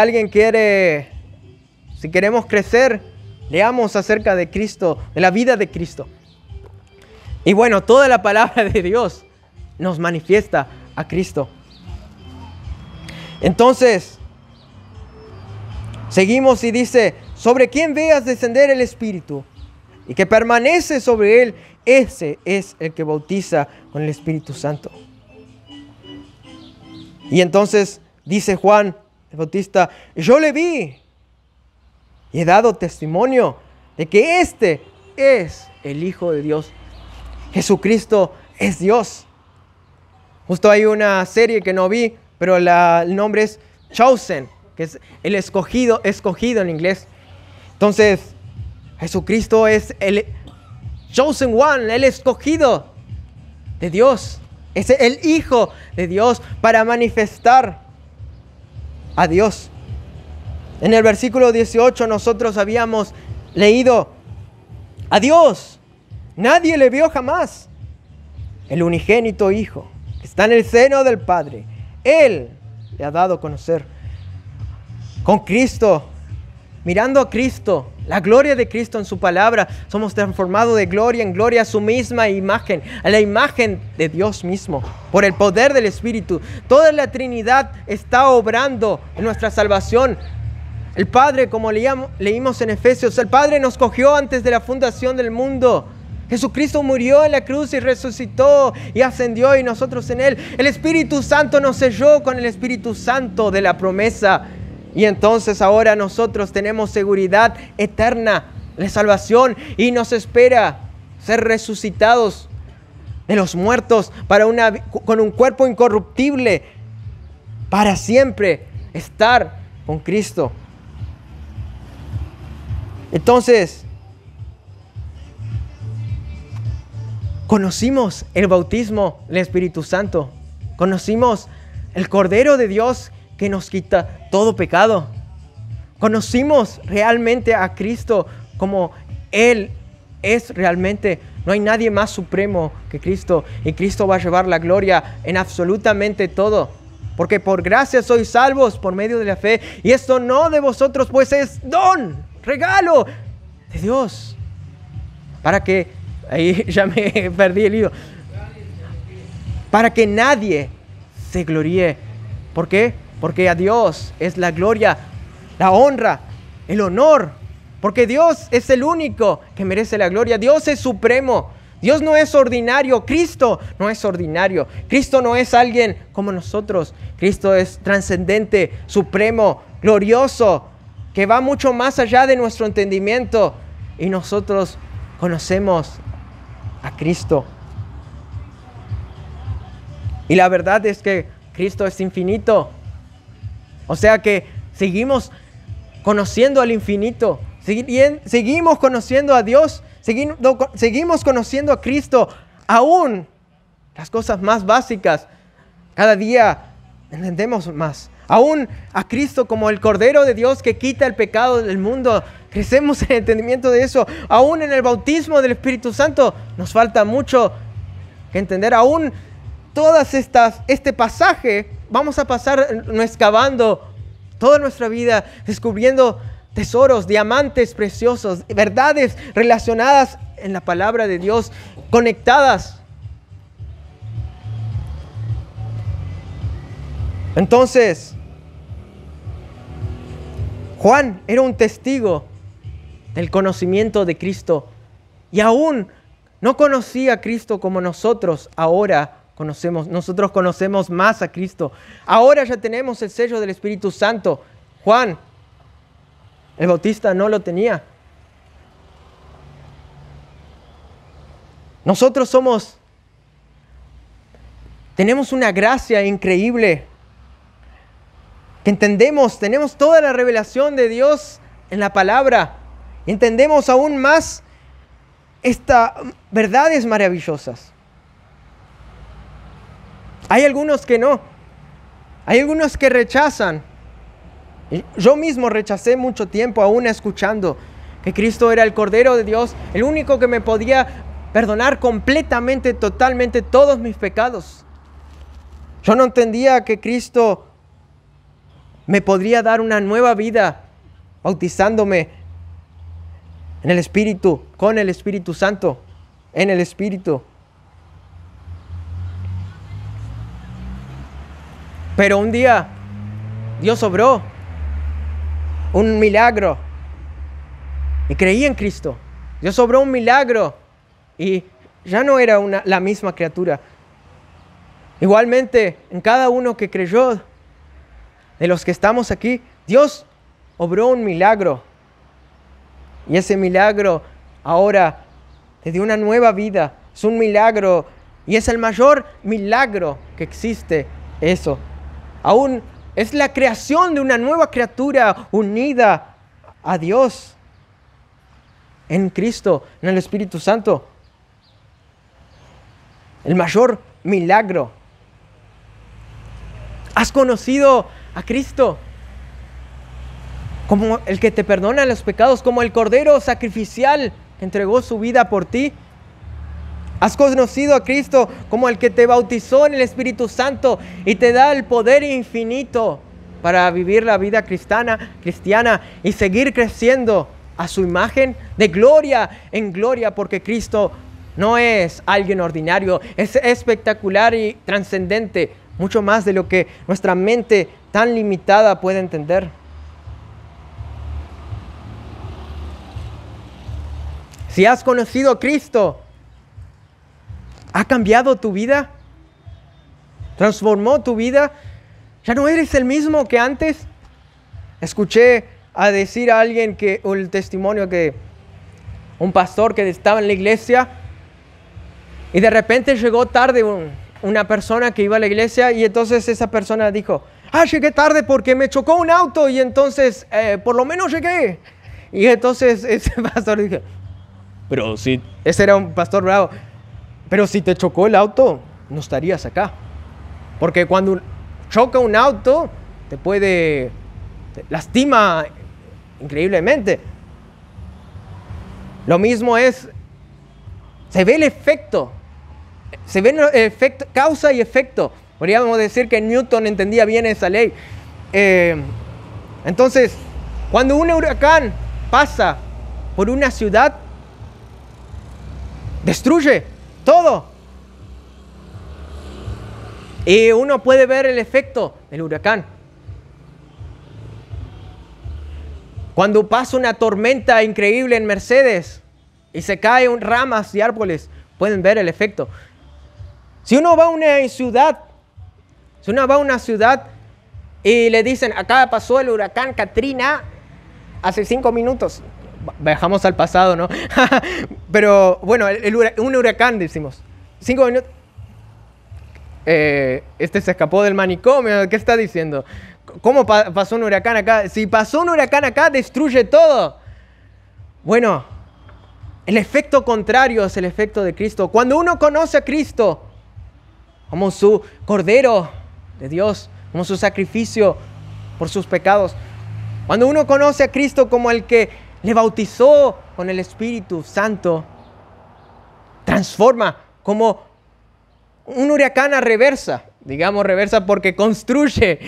queremos crecer, leamos acerca de Cristo, de la vida de Cristo. Y bueno, toda la palabra de Dios nos manifiesta a Cristo. Entonces, seguimos y dice, sobre quien veas descender el Espíritu y que permanece sobre él, ese es el que bautiza con el Espíritu Santo. Y entonces dice Juan el Bautista, yo le vi y he dado testimonio de que este es el Hijo de Dios. Jesucristo es Dios. Justo hay una serie que no vi, pero el nombre es Chosen, que es el escogido en inglés. Entonces, Jesucristo es el Chosen One, el escogido de Dios. Es el Hijo de Dios para manifestar a Dios. En el versículo 18 nosotros habíamos leído, a Dios nadie le vio jamás. El unigénito Hijo que está en el seno del Padre, Él le ha dado a conocer. Con Cristo, mirando a Cristo, la gloria de Cristo en su palabra, somos transformados de gloria en gloria a su misma imagen, a la imagen de Dios mismo, por el poder del Espíritu. Toda la Trinidad está obrando en nuestra salvación. El Padre, como leímos en Efesios, el Padre nos cogió antes de la fundación del mundo. Jesucristo murió en la cruz y resucitó y ascendió, y nosotros en Él. El Espíritu Santo nos selló con el Espíritu Santo de la promesa. Y entonces ahora nosotros tenemos seguridad eterna de salvación y nos espera ser resucitados de los muertos con un cuerpo incorruptible para siempre estar con Cristo. Entonces, conocimos el bautismo del Espíritu Santo. Conocimos el Cordero de Dios que nos quita todo pecado. Conocimos realmente a Cristo como Él es realmente. No hay nadie más supremo que Cristo. Y Cristo va a llevar la gloria en absolutamente todo. Porque por gracia sois salvos por medio de la fe. Y esto no de vosotros, pues es don, regalo de Dios. Para que, ahí ya me perdí el hilo. Para que nadie se gloríe. ¿Por qué? Porque a Dios es la gloria, la honra, el honor. Porque Dios es el único que merece la gloria. Dios es supremo. Dios no es ordinario. Cristo no es ordinario. Cristo no es alguien como nosotros. Cristo es trascendente, supremo, glorioso, que va mucho más allá de nuestro entendimiento. Y nosotros conocemos a Cristo. Y la verdad es que Cristo es infinito. O sea que seguimos conociendo al infinito. Seguimos conociendo a Dios. Seguimos conociendo a Cristo. Aún las cosas más básicas. Cada día entendemos más. Aún a Cristo como el Cordero de Dios que quita el pecado del mundo. Crecemos en el entendimiento de eso. Aún en el bautismo del Espíritu Santo nos falta mucho que entender. Aún este pasaje vamos a pasar excavando toda nuestra vida, descubriendo tesoros, diamantes preciosos, verdades relacionadas en la palabra de Dios, conectadas. Entonces, Juan era un testigo del conocimiento de Cristo y aún no conocía a Cristo como nosotros ahora conocemos. Nosotros conocemos más a Cristo. Ahora ya tenemos el sello del Espíritu Santo. Juan, el Bautista, no lo tenía. Nosotros tenemos una gracia increíble. Que entendemos, tenemos toda la revelación de Dios en la palabra. Entendemos aún más estas verdades maravillosas. Hay algunos que no. Hay algunos que rechazan. Yo mismo rechacé mucho tiempo aún escuchando que Cristo era el Cordero de Dios, el único que me podía perdonar completamente, totalmente todos mis pecados. Yo no entendía que Cristo me podría dar una nueva vida bautizándome en el Espíritu, con el Espíritu Santo, en el Espíritu. Pero un día Dios obró un milagro y creí en Cristo. Dios obró un milagro y ya no era la misma criatura. Igualmente, en cada uno que creyó, de los que estamos aquí, Dios obró un milagro. Y ese milagro ahora te dio una nueva vida. Es un milagro y es el mayor milagro que existe eso. Aún es la creación de una nueva criatura unida a Dios en Cristo, en el Espíritu Santo. El mayor milagro. ¿Has conocido a Cristo como el que te perdona los pecados, como el Cordero sacrificial que entregó su vida por ti? ¿Has conocido a Cristo como el que te bautizó en el Espíritu Santo y te da el poder infinito para vivir la vida cristiana y seguir creciendo a su imagen de gloria en gloria? Porque Cristo no es alguien ordinario, es espectacular y trascendente, mucho más de lo que nuestra mente tan limitada puede entender. Si has conocido a Cristo, ¿ha cambiado tu vida? ¿Transformó tu vida? ¿Ya no eres el mismo que antes? Escuché a decir a alguien el testimonio que un pastor que estaba en la iglesia y de repente llegó tarde una persona que iba a la iglesia y entonces esa persona dijo: llegué tarde porque me chocó un auto y entonces por lo menos llegué. Y entonces ese pastor dijo: pero si... Ese era un pastor bravo. Pero si te chocó el auto, no estarías acá. Porque cuando choca un auto, te lastima increíblemente. Lo mismo es, se ve el efecto. Se ve el efecto, causa y efecto. Podríamos decir que Newton entendía bien esa ley. Entonces, cuando un huracán pasa por una ciudad, destruye todo. Y uno puede ver el efecto del huracán. Cuando pasa una tormenta increíble en Mercedes y se caen ramas y árboles, pueden ver el efecto. Si uno va a una ciudad y le dicen: acá pasó el huracán Katrina hace 5 minutos. Bajamos al pasado, ¿no? Pero bueno, un huracán decimos. 5 minutos. este se escapó del manicomio. ¿Qué está diciendo? ¿Cómo pasó un huracán acá? Si pasó un huracán acá, destruye todo. Bueno, el efecto contrario es el efecto de Cristo. Cuando uno conoce a Cristo como su Cordero de Dios, como su sacrificio por sus pecados, cuando uno conoce a Cristo como el que le bautizó con el Espíritu Santo, transforma como un huracán a reversa, digamos reversa porque construye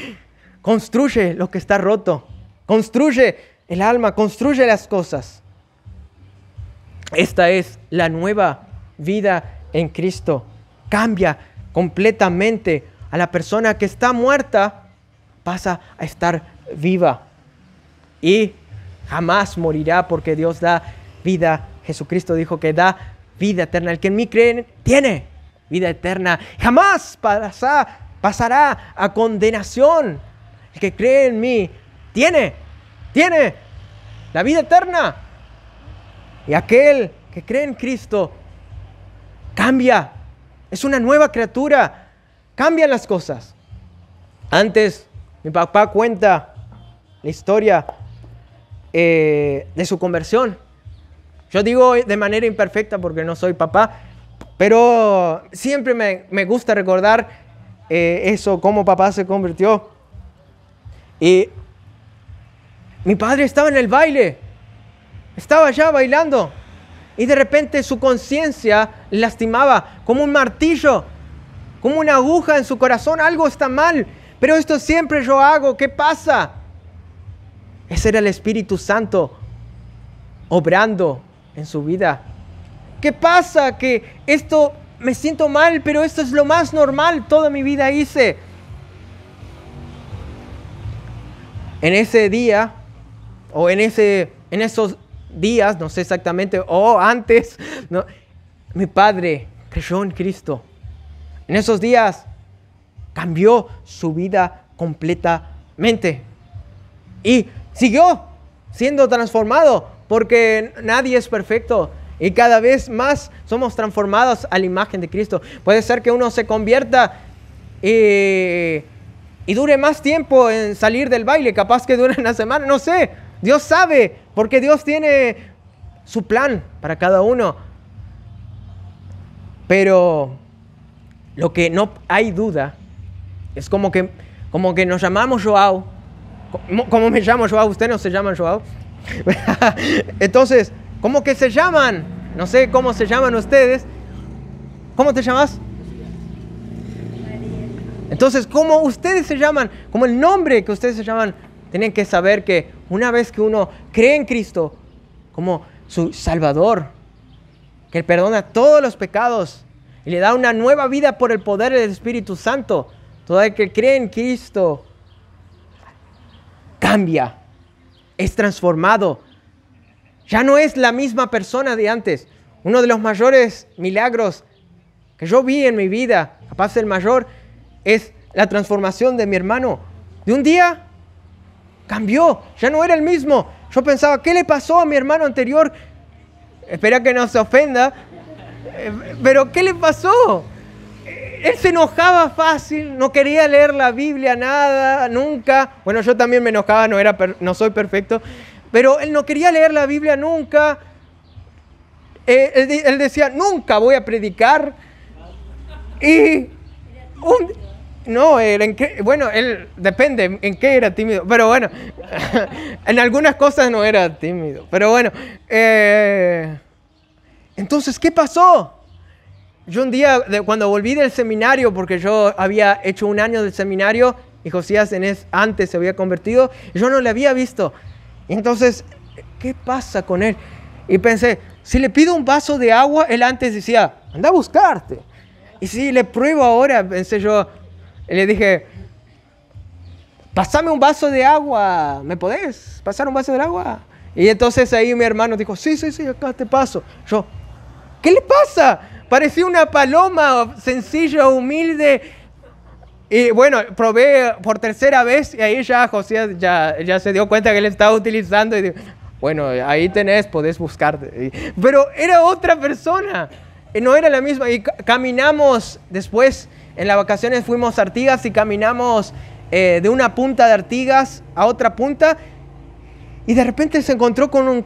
lo que está roto, construye el alma, construye las cosas. Esta es la nueva vida en Cristo. Cambia completamente a la persona que está muerta, pasa a estar viva y jamás morirá porque Dios da vida. Jesucristo dijo que da vida eterna. El que en mí cree tiene vida eterna. Jamás pasará a condenación. El que cree en mí tiene la vida eterna. Y aquel que cree en Cristo cambia. Es una nueva criatura. Cambian las cosas. Antes, mi papá cuenta la historia de su conversión. Yo digo de manera imperfecta porque no soy papá, pero siempre me gusta recordar eso, cómo papá se convirtió. Y mi padre estaba en el baile, estaba allá bailando, y de repente su conciencia le lastimaba como un martillo, como una aguja en su corazón. Algo está mal, pero esto siempre yo hago. ¿Qué pasa? Ese era el Espíritu Santo obrando en su vida. ¿Qué pasa? Que esto me siento mal, pero esto es lo más normal. Toda mi vida hice. En ese día, o en esos días, no sé exactamente, o antes, no, mi padre creyó en Cristo. En esos días cambió su vida completamente. Y siguió siendo transformado, porque nadie es perfecto. Y cada vez más somos transformados a la imagen de Cristo. Puede ser que uno se convierta y dure más tiempo en salir del baile. Capaz que dure una semana, no sé. Dios sabe, porque Dios tiene su plan para cada uno. Pero lo que no hay duda es como que nos llamamos Joao. ¿Cómo me llamo Joao? ¿Usted no se llama Joao? Entonces, ¿cómo que se llaman? No sé cómo se llaman ustedes. ¿Cómo te llamas? Entonces, ¿cómo ustedes se llaman? Como el nombre que ustedes se llaman. Tienen que saber que una vez que uno cree en Cristo como su Salvador, que Él perdona todos los pecados y le da una nueva vida por el poder del Espíritu Santo, todo el que cree en Cristo cambia, es transformado. Ya no es la misma persona de antes. Uno de los mayores milagros que yo vi en mi vida, capaz el mayor, es la transformación de mi hermano. De un día cambió, ya no era el mismo. Yo pensaba, ¿qué le pasó a mi hermano anterior? Espera que no se ofenda, pero ¿qué le pasó? Él se enojaba fácil, no quería leer la Biblia, nada, nunca. Bueno, yo también me enojaba, no soy perfecto, pero él no quería leer la Biblia nunca. Él decía, nunca voy a predicar. Y bueno, él depende en qué era tímido, pero bueno, en algunas cosas no era tímido, pero bueno. Entonces, ¿qué pasó? Yo un día, cuando volví del seminario, porque yo había hecho 1 año del seminario y Josías antes se había convertido, y yo no le había visto. Entonces, ¿qué pasa con él? Y pensé, si le pido un vaso de agua, él antes decía, anda a buscarte. Y si le pruebo ahora, pensé yo, le dije, pásame un vaso de agua, ¿me podés pasar un vaso de agua? Y entonces ahí mi hermano dijo, sí, acá te paso. Yo, ¿qué le pasa? Parecía una paloma sencilla, humilde. Y bueno, probé por 3ª vez y ahí ya José ya se dio cuenta que él estaba utilizando. Y dijo, bueno, ahí podés buscarte. Pero era otra persona, no era la misma. Y caminamos después en las vacaciones fuimos a Artigas y caminamos de una punta de Artigas a otra punta. Y de repente se encontró con un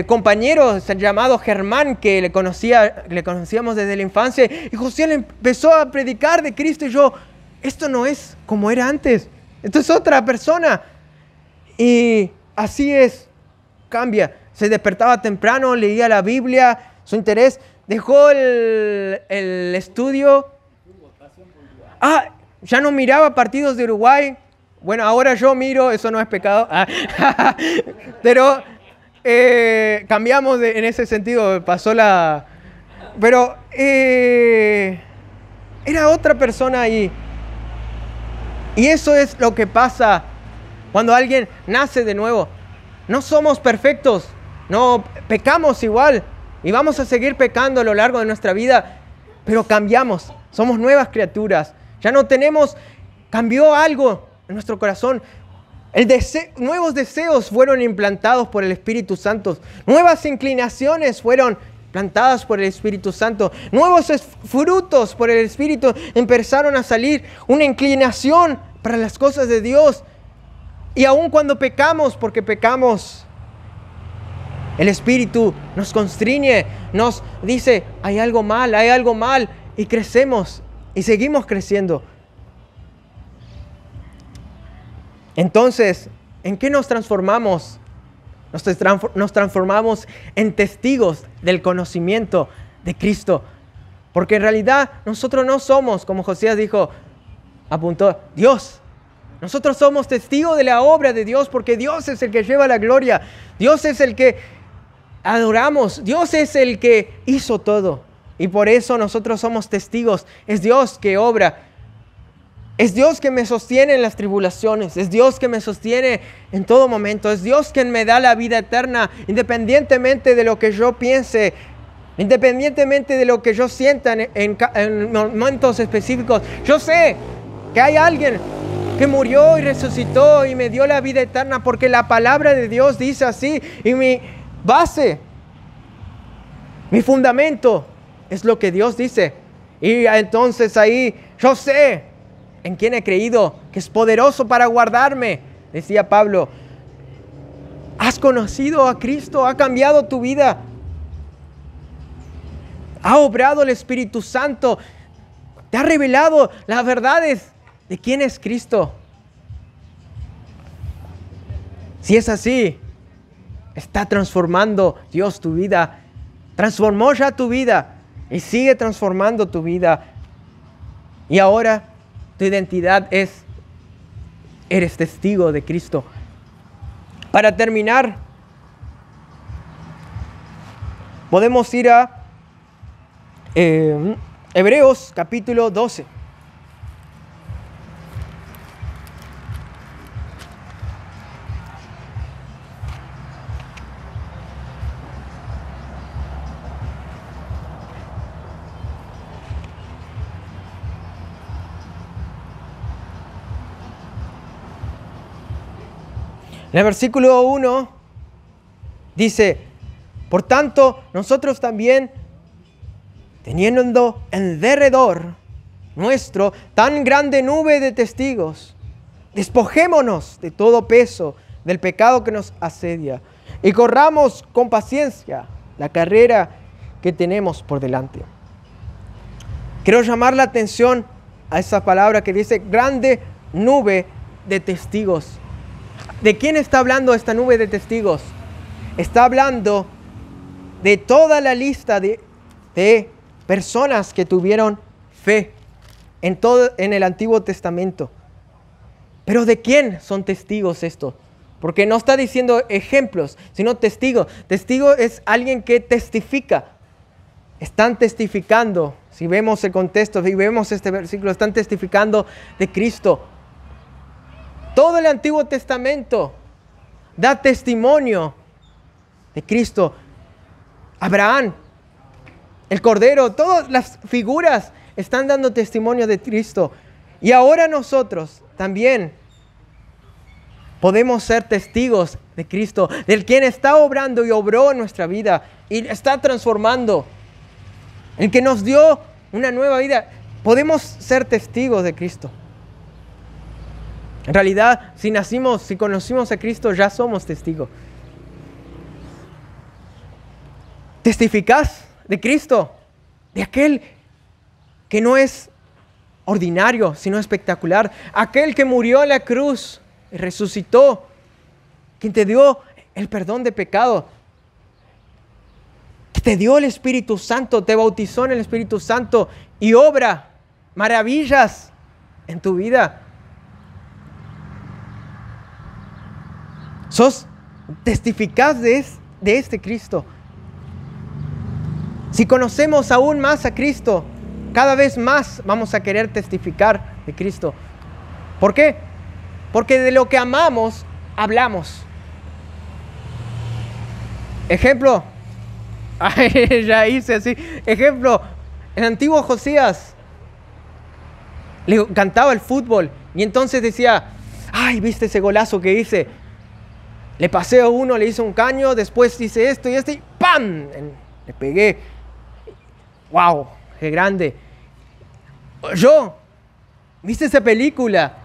compañero llamado Germán, que le conocíamos desde la infancia. Y José le empezó a predicar de Cristo. Y yo, esto no es como era antes. Esto es otra persona. Y así es, cambia. Se despertaba temprano, leía la Biblia, su interés. Dejó el estudio. Ya no miraba partidos de Uruguay. Bueno, ahora yo miro, eso no es pecado. Pero cambiamos en ese sentido, pasó la... Pero era otra persona ahí. Y eso es lo que pasa cuando alguien nace de nuevo. No somos perfectos, no pecamos igual y vamos a seguir pecando a lo largo de nuestra vida, pero cambiamos, somos nuevas criaturas. Ya no tenemos, cambió algo en nuestro corazón. Nuevos deseos fueron implantados por el Espíritu Santo. Nuevas inclinaciones fueron plantadas por el Espíritu Santo. Nuevos frutos por el Espíritu empezaron a salir. Una inclinación para las cosas de Dios. Y aun cuando pecamos, porque pecamos, el Espíritu nos constriñe, nos dice, hay algo mal, y crecemos y seguimos creciendo. Entonces, ¿en qué nos transformamos? Nos transformamos en testigos del conocimiento de Cristo. Porque en realidad nosotros no somos, como Josías dijo, apuntó, Dios. Nosotros somos testigos de la obra de Dios porque Dios es el que lleva la gloria. Dios es el que adoramos. Dios es el que hizo todo. Y por eso nosotros somos testigos. Es Dios que obra. Es Dios que me sostiene en las tribulaciones. Es Dios que me sostiene en todo momento. Es Dios quien me da la vida eterna, independientemente de lo que yo piense, independientemente de lo que yo sienta en momentos específicos. Yo sé que hay alguien que murió y resucitó y me dio la vida eterna porque la palabra de Dios dice así. Y mi base, mi fundamento es lo que Dios dice. Y entonces ahí yo sé en quién he creído, que es poderoso para guardarme, decía Pablo. ¿Has conocido a Cristo? ¿Ha cambiado tu vida? ¿Ha obrado el Espíritu Santo? ¿Te ha revelado las verdades de quién es Cristo? Si es así, está transformando Dios tu vida. Transformó ya tu vida y sigue transformando tu vida. Y ahora tu identidad eres testigo de Cristo. Para terminar, podemos ir a Hebreos capítulo 12. En el versículo 1 dice, por tanto, nosotros también, teniendo en derredor nuestro tan grande nube de testigos, despojémonos de todo peso del pecado que nos asedia y corramos con paciencia la carrera que tenemos por delante. Quiero llamar la atención a esa palabra que dice grande nube de testigos. ¿De quién está hablando esta nube de testigos? Está hablando de toda la lista de personas que tuvieron fe en el Antiguo Testamento. Pero ¿de quién son testigos estos? Porque no está diciendo ejemplos, sino testigos. Testigo es alguien que testifica. Están testificando, si vemos el contexto, si vemos este versículo, están testificando de Cristo. Todo el Antiguo Testamento da testimonio de Cristo. Abraham, el Cordero, todas las figuras están dando testimonio de Cristo. Y ahora nosotros también podemos ser testigos de Cristo, del quien está obrando y obró en nuestra vida y está transformando, el que nos dio una nueva vida. podemos ser testigos de Cristo. En realidad, si conocimos a Cristo, ya somos testigos. Testificás de Cristo, de aquel que no es ordinario, sino espectacular. Aquel que murió en la cruz y resucitó, quien te dio el perdón de pecado, que te dio el Espíritu Santo, te bautizó en el Espíritu Santo y obra maravillas en tu vida. Testificás de este Cristo. Si conocemos aún más a Cristo, cada vez más vamos a querer testificar de Cristo. ¿Por qué? Porque de lo que amamos, hablamos. Ejemplo, ya hice así. Ejemplo, el antiguo Josías le encantaba el fútbol y entonces decía, ay, ¿viste ese golazo que hice? Le pasé a uno, le hice un caño, después hice esto y esto y ¡pam! Le pegué. ¡Wow! ¡Qué grande! ¿Viste esa película?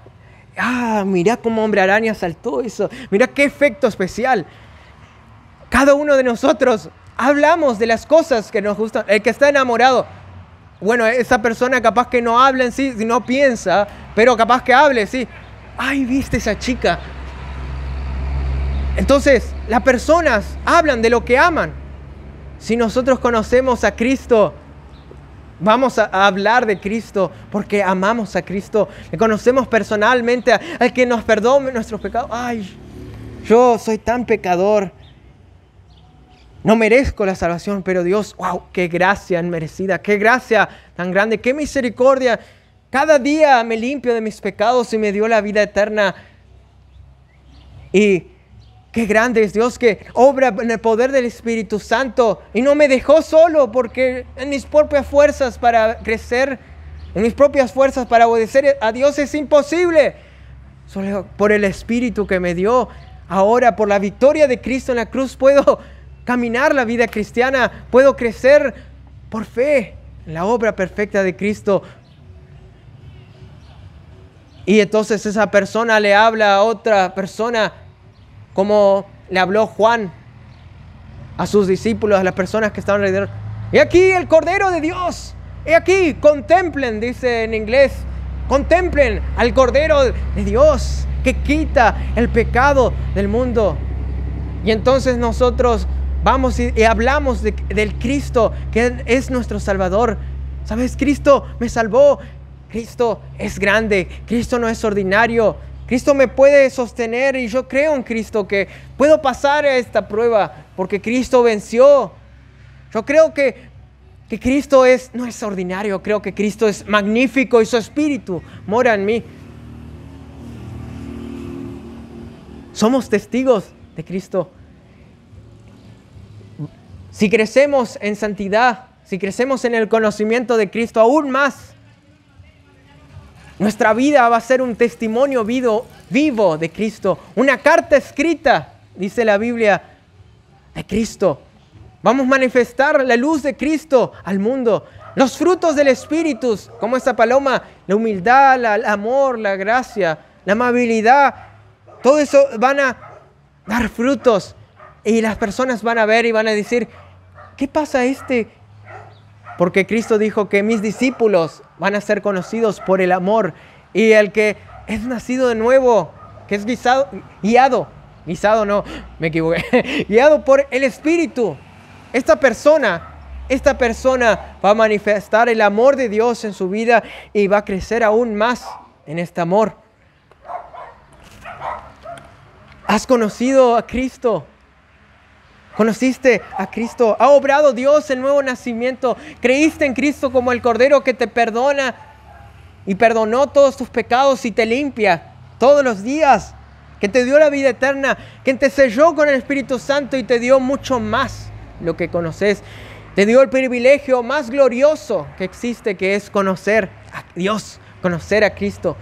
Ah, mirá cómo Hombre Araña saltó eso. Mirá qué efecto especial. Cada uno de nosotros hablamos de las cosas que nos gustan. El que está enamorado, bueno, esa persona capaz que no habla en sí, no piensa, pero capaz que hable, sí. Ay, ¿viste esa chica? Entonces, las personas hablan de lo que aman. Si nosotros conocemos a Cristo, vamos a hablar de Cristo porque amamos a Cristo. Le conocemos personalmente al que nos perdone nuestros pecados. Ay, yo soy tan pecador. No merezco la salvación, pero Dios, wow, qué gracia inmerecida, qué gracia tan grande, qué misericordia. Cada día me limpio de mis pecados y me dio la vida eterna. Y qué grande es Dios que obra en el poder del Espíritu Santo y no me dejó solo porque en mis propias fuerzas para crecer, en mis propias fuerzas para obedecer a Dios es imposible. Solo por el Espíritu que me dio, ahora por la victoria de Cristo en la cruz puedo caminar la vida cristiana, puedo crecer por fe en la obra perfecta de Cristo. Y entonces esa persona le habla a otra persona como le habló Juan a sus discípulos, a las personas que estaban alrededor. He aquí el Cordero de Dios. He aquí, contemplen, dice en inglés, contemplen al Cordero de Dios que quita el pecado del mundo. Y entonces nosotros vamos y hablamos del Cristo que es nuestro Salvador. ¿Sabes? Cristo me salvó. Cristo es grande. Cristo no es ordinario. Cristo me puede sostener y yo creo en Cristo que puedo pasar esta prueba porque Cristo venció. Yo creo que Cristo no es ordinario, creo que Cristo es magnífico y su Espíritu mora en mí. Somos testigos de Cristo. Si crecemos en santidad, si crecemos en el conocimiento de Cristo aún más, nuestra vida va a ser un testimonio vivo de Cristo. Una carta escrita, dice la Biblia, de Cristo. Vamos a manifestar la luz de Cristo al mundo. Los frutos del Espíritu, como esta paloma, la humildad, el amor, la gracia, la amabilidad. Todo eso van a dar frutos. Y las personas van a ver y van a decir, ¿qué pasa Porque Cristo dijo que mis discípulos van a ser conocidos por el amor. Y el que es nacido de nuevo, que es guiado por el Espíritu. Esta persona va a manifestar el amor de Dios en su vida y va a crecer aún más en este amor. ¿Has conocido a Cristo? ¿Conociste a Cristo? ¿Ha obrado Dios el nuevo nacimiento? ¿Creíste en Cristo como el Cordero que te perdona y perdonó todos tus pecados y te limpia todos los días? Que te dio la vida eterna, que te selló con el Espíritu Santo y te dio mucho más lo que conoces. Te dio el privilegio más glorioso que existe, que es conocer a Dios, conocer a Cristo.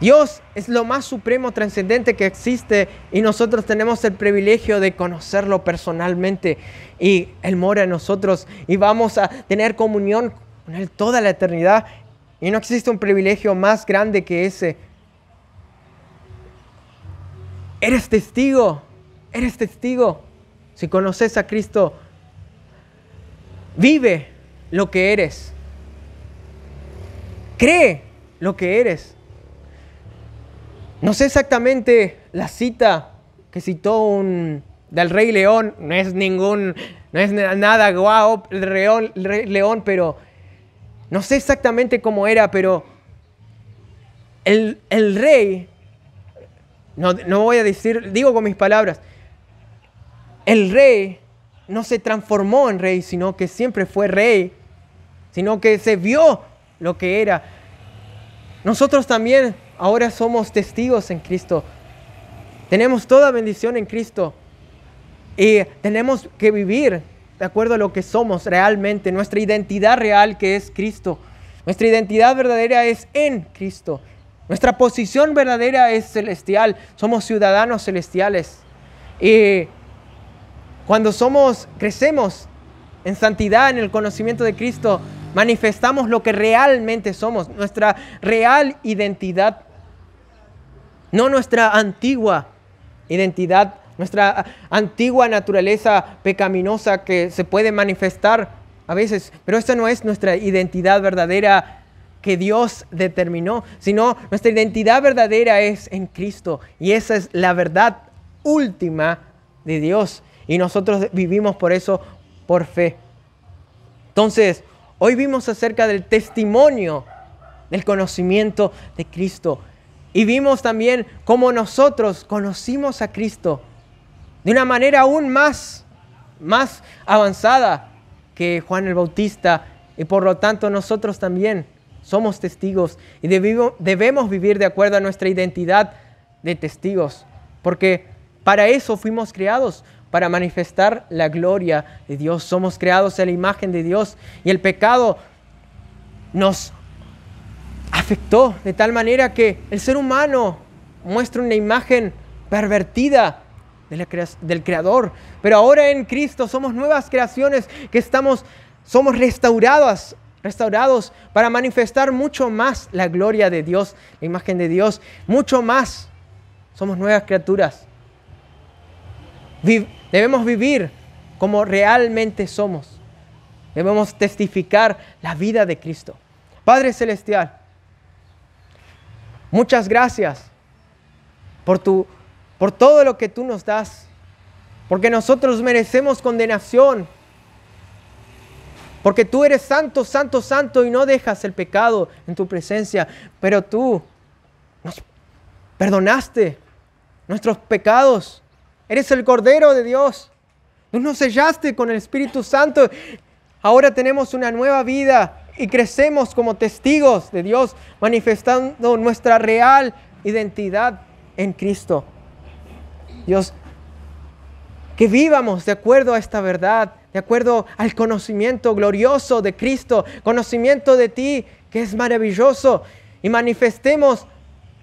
Dios es lo más supremo, trascendente que existe y nosotros tenemos el privilegio de conocerlo personalmente y Él mora en nosotros y vamos a tener comunión con Él toda la eternidad Y no existe un privilegio más grande que ese. Eres testigo. Eres testigo. Si conoces a Cristo, vive lo que eres. Cree lo que eres. No sé exactamente la cita que citó del Rey León. No es nada guau el Rey León, pero no sé exactamente cómo era, pero el rey, no voy a decir, digo con mis palabras, el rey no se transformó en rey, sino que siempre fue rey, sino que se vio lo que era. Nosotros también ahora somos testigos en Cristo. Tenemos toda bendición en Cristo y tenemos que vivir de acuerdo a lo que somos realmente, nuestra identidad real que es Cristo. Nuestra identidad verdadera es en Cristo. Nuestra posición verdadera es celestial. Somos ciudadanos celestiales. Y cuando crecemos en santidad, en el conocimiento de Cristo, manifestamos lo que realmente somos, nuestra real identidad, no nuestra antigua identidad, nuestra antigua naturaleza pecaminosa que se puede manifestar a veces, pero esta no es nuestra identidad verdadera que Dios determinó, sino nuestra identidad verdadera es en Cristo, y esa es la verdad última de Dios, y nosotros vivimos por eso, por fe. Entonces, hoy vimos acerca del testimonio del conocimiento de Cristo, y vimos también cómo nosotros conocimos a Cristo de una manera aún más avanzada que Juan el Bautista, y por lo tanto nosotros también somos testigos y debemos vivir de acuerdo a nuestra identidad de testigos, porque para eso fuimos creados, para manifestar la gloria de Dios. Somos creados a la imagen de Dios, y el pecado nos afectó de tal manera que el ser humano muestra una imagen pervertida del Creador. Pero ahora en Cristo somos nuevas creaciones que somos restaurados para manifestar mucho más la gloria de Dios, la imagen de Dios, mucho más. Somos nuevas criaturas. Debemos vivir como realmente somos. Debemos testificar la vida de Cristo. Padre Celestial, muchas gracias por todo lo que tú nos das, porque nosotros merecemos condenación, porque tú eres santo, santo, santo y no dejas el pecado en tu presencia, pero tú nos perdonaste nuestros pecados. Eres el Cordero de Dios. Tú nos sellaste con el Espíritu Santo. Ahora tenemos una nueva vida y crecemos como testigos de Dios, manifestando nuestra real identidad en Cristo. Dios, que vivamos de acuerdo a esta verdad, de acuerdo al conocimiento glorioso de Cristo, conocimiento de ti que es maravilloso, y manifestemos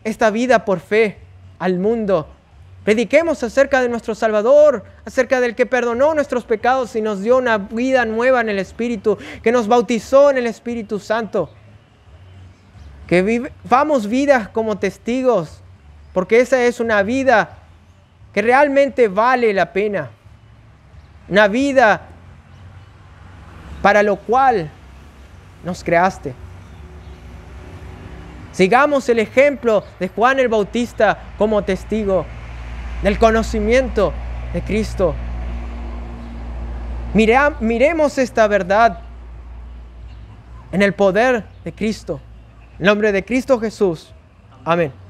esta vida por fe al mundo. Prediquemos acerca de nuestro Salvador, acerca del que perdonó nuestros pecados y nos dio una vida nueva en el Espíritu, que nos bautizó en el Espíritu Santo. Que vivamos vidas como testigos, porque esa es una vida que realmente vale la pena. Una vida para lo cual nos creaste. Sigamos el ejemplo de Juan el Bautista como testigo del conocimiento de Cristo. Miremos esta verdad en el poder de Cristo. En nombre de Cristo Jesús. Amén.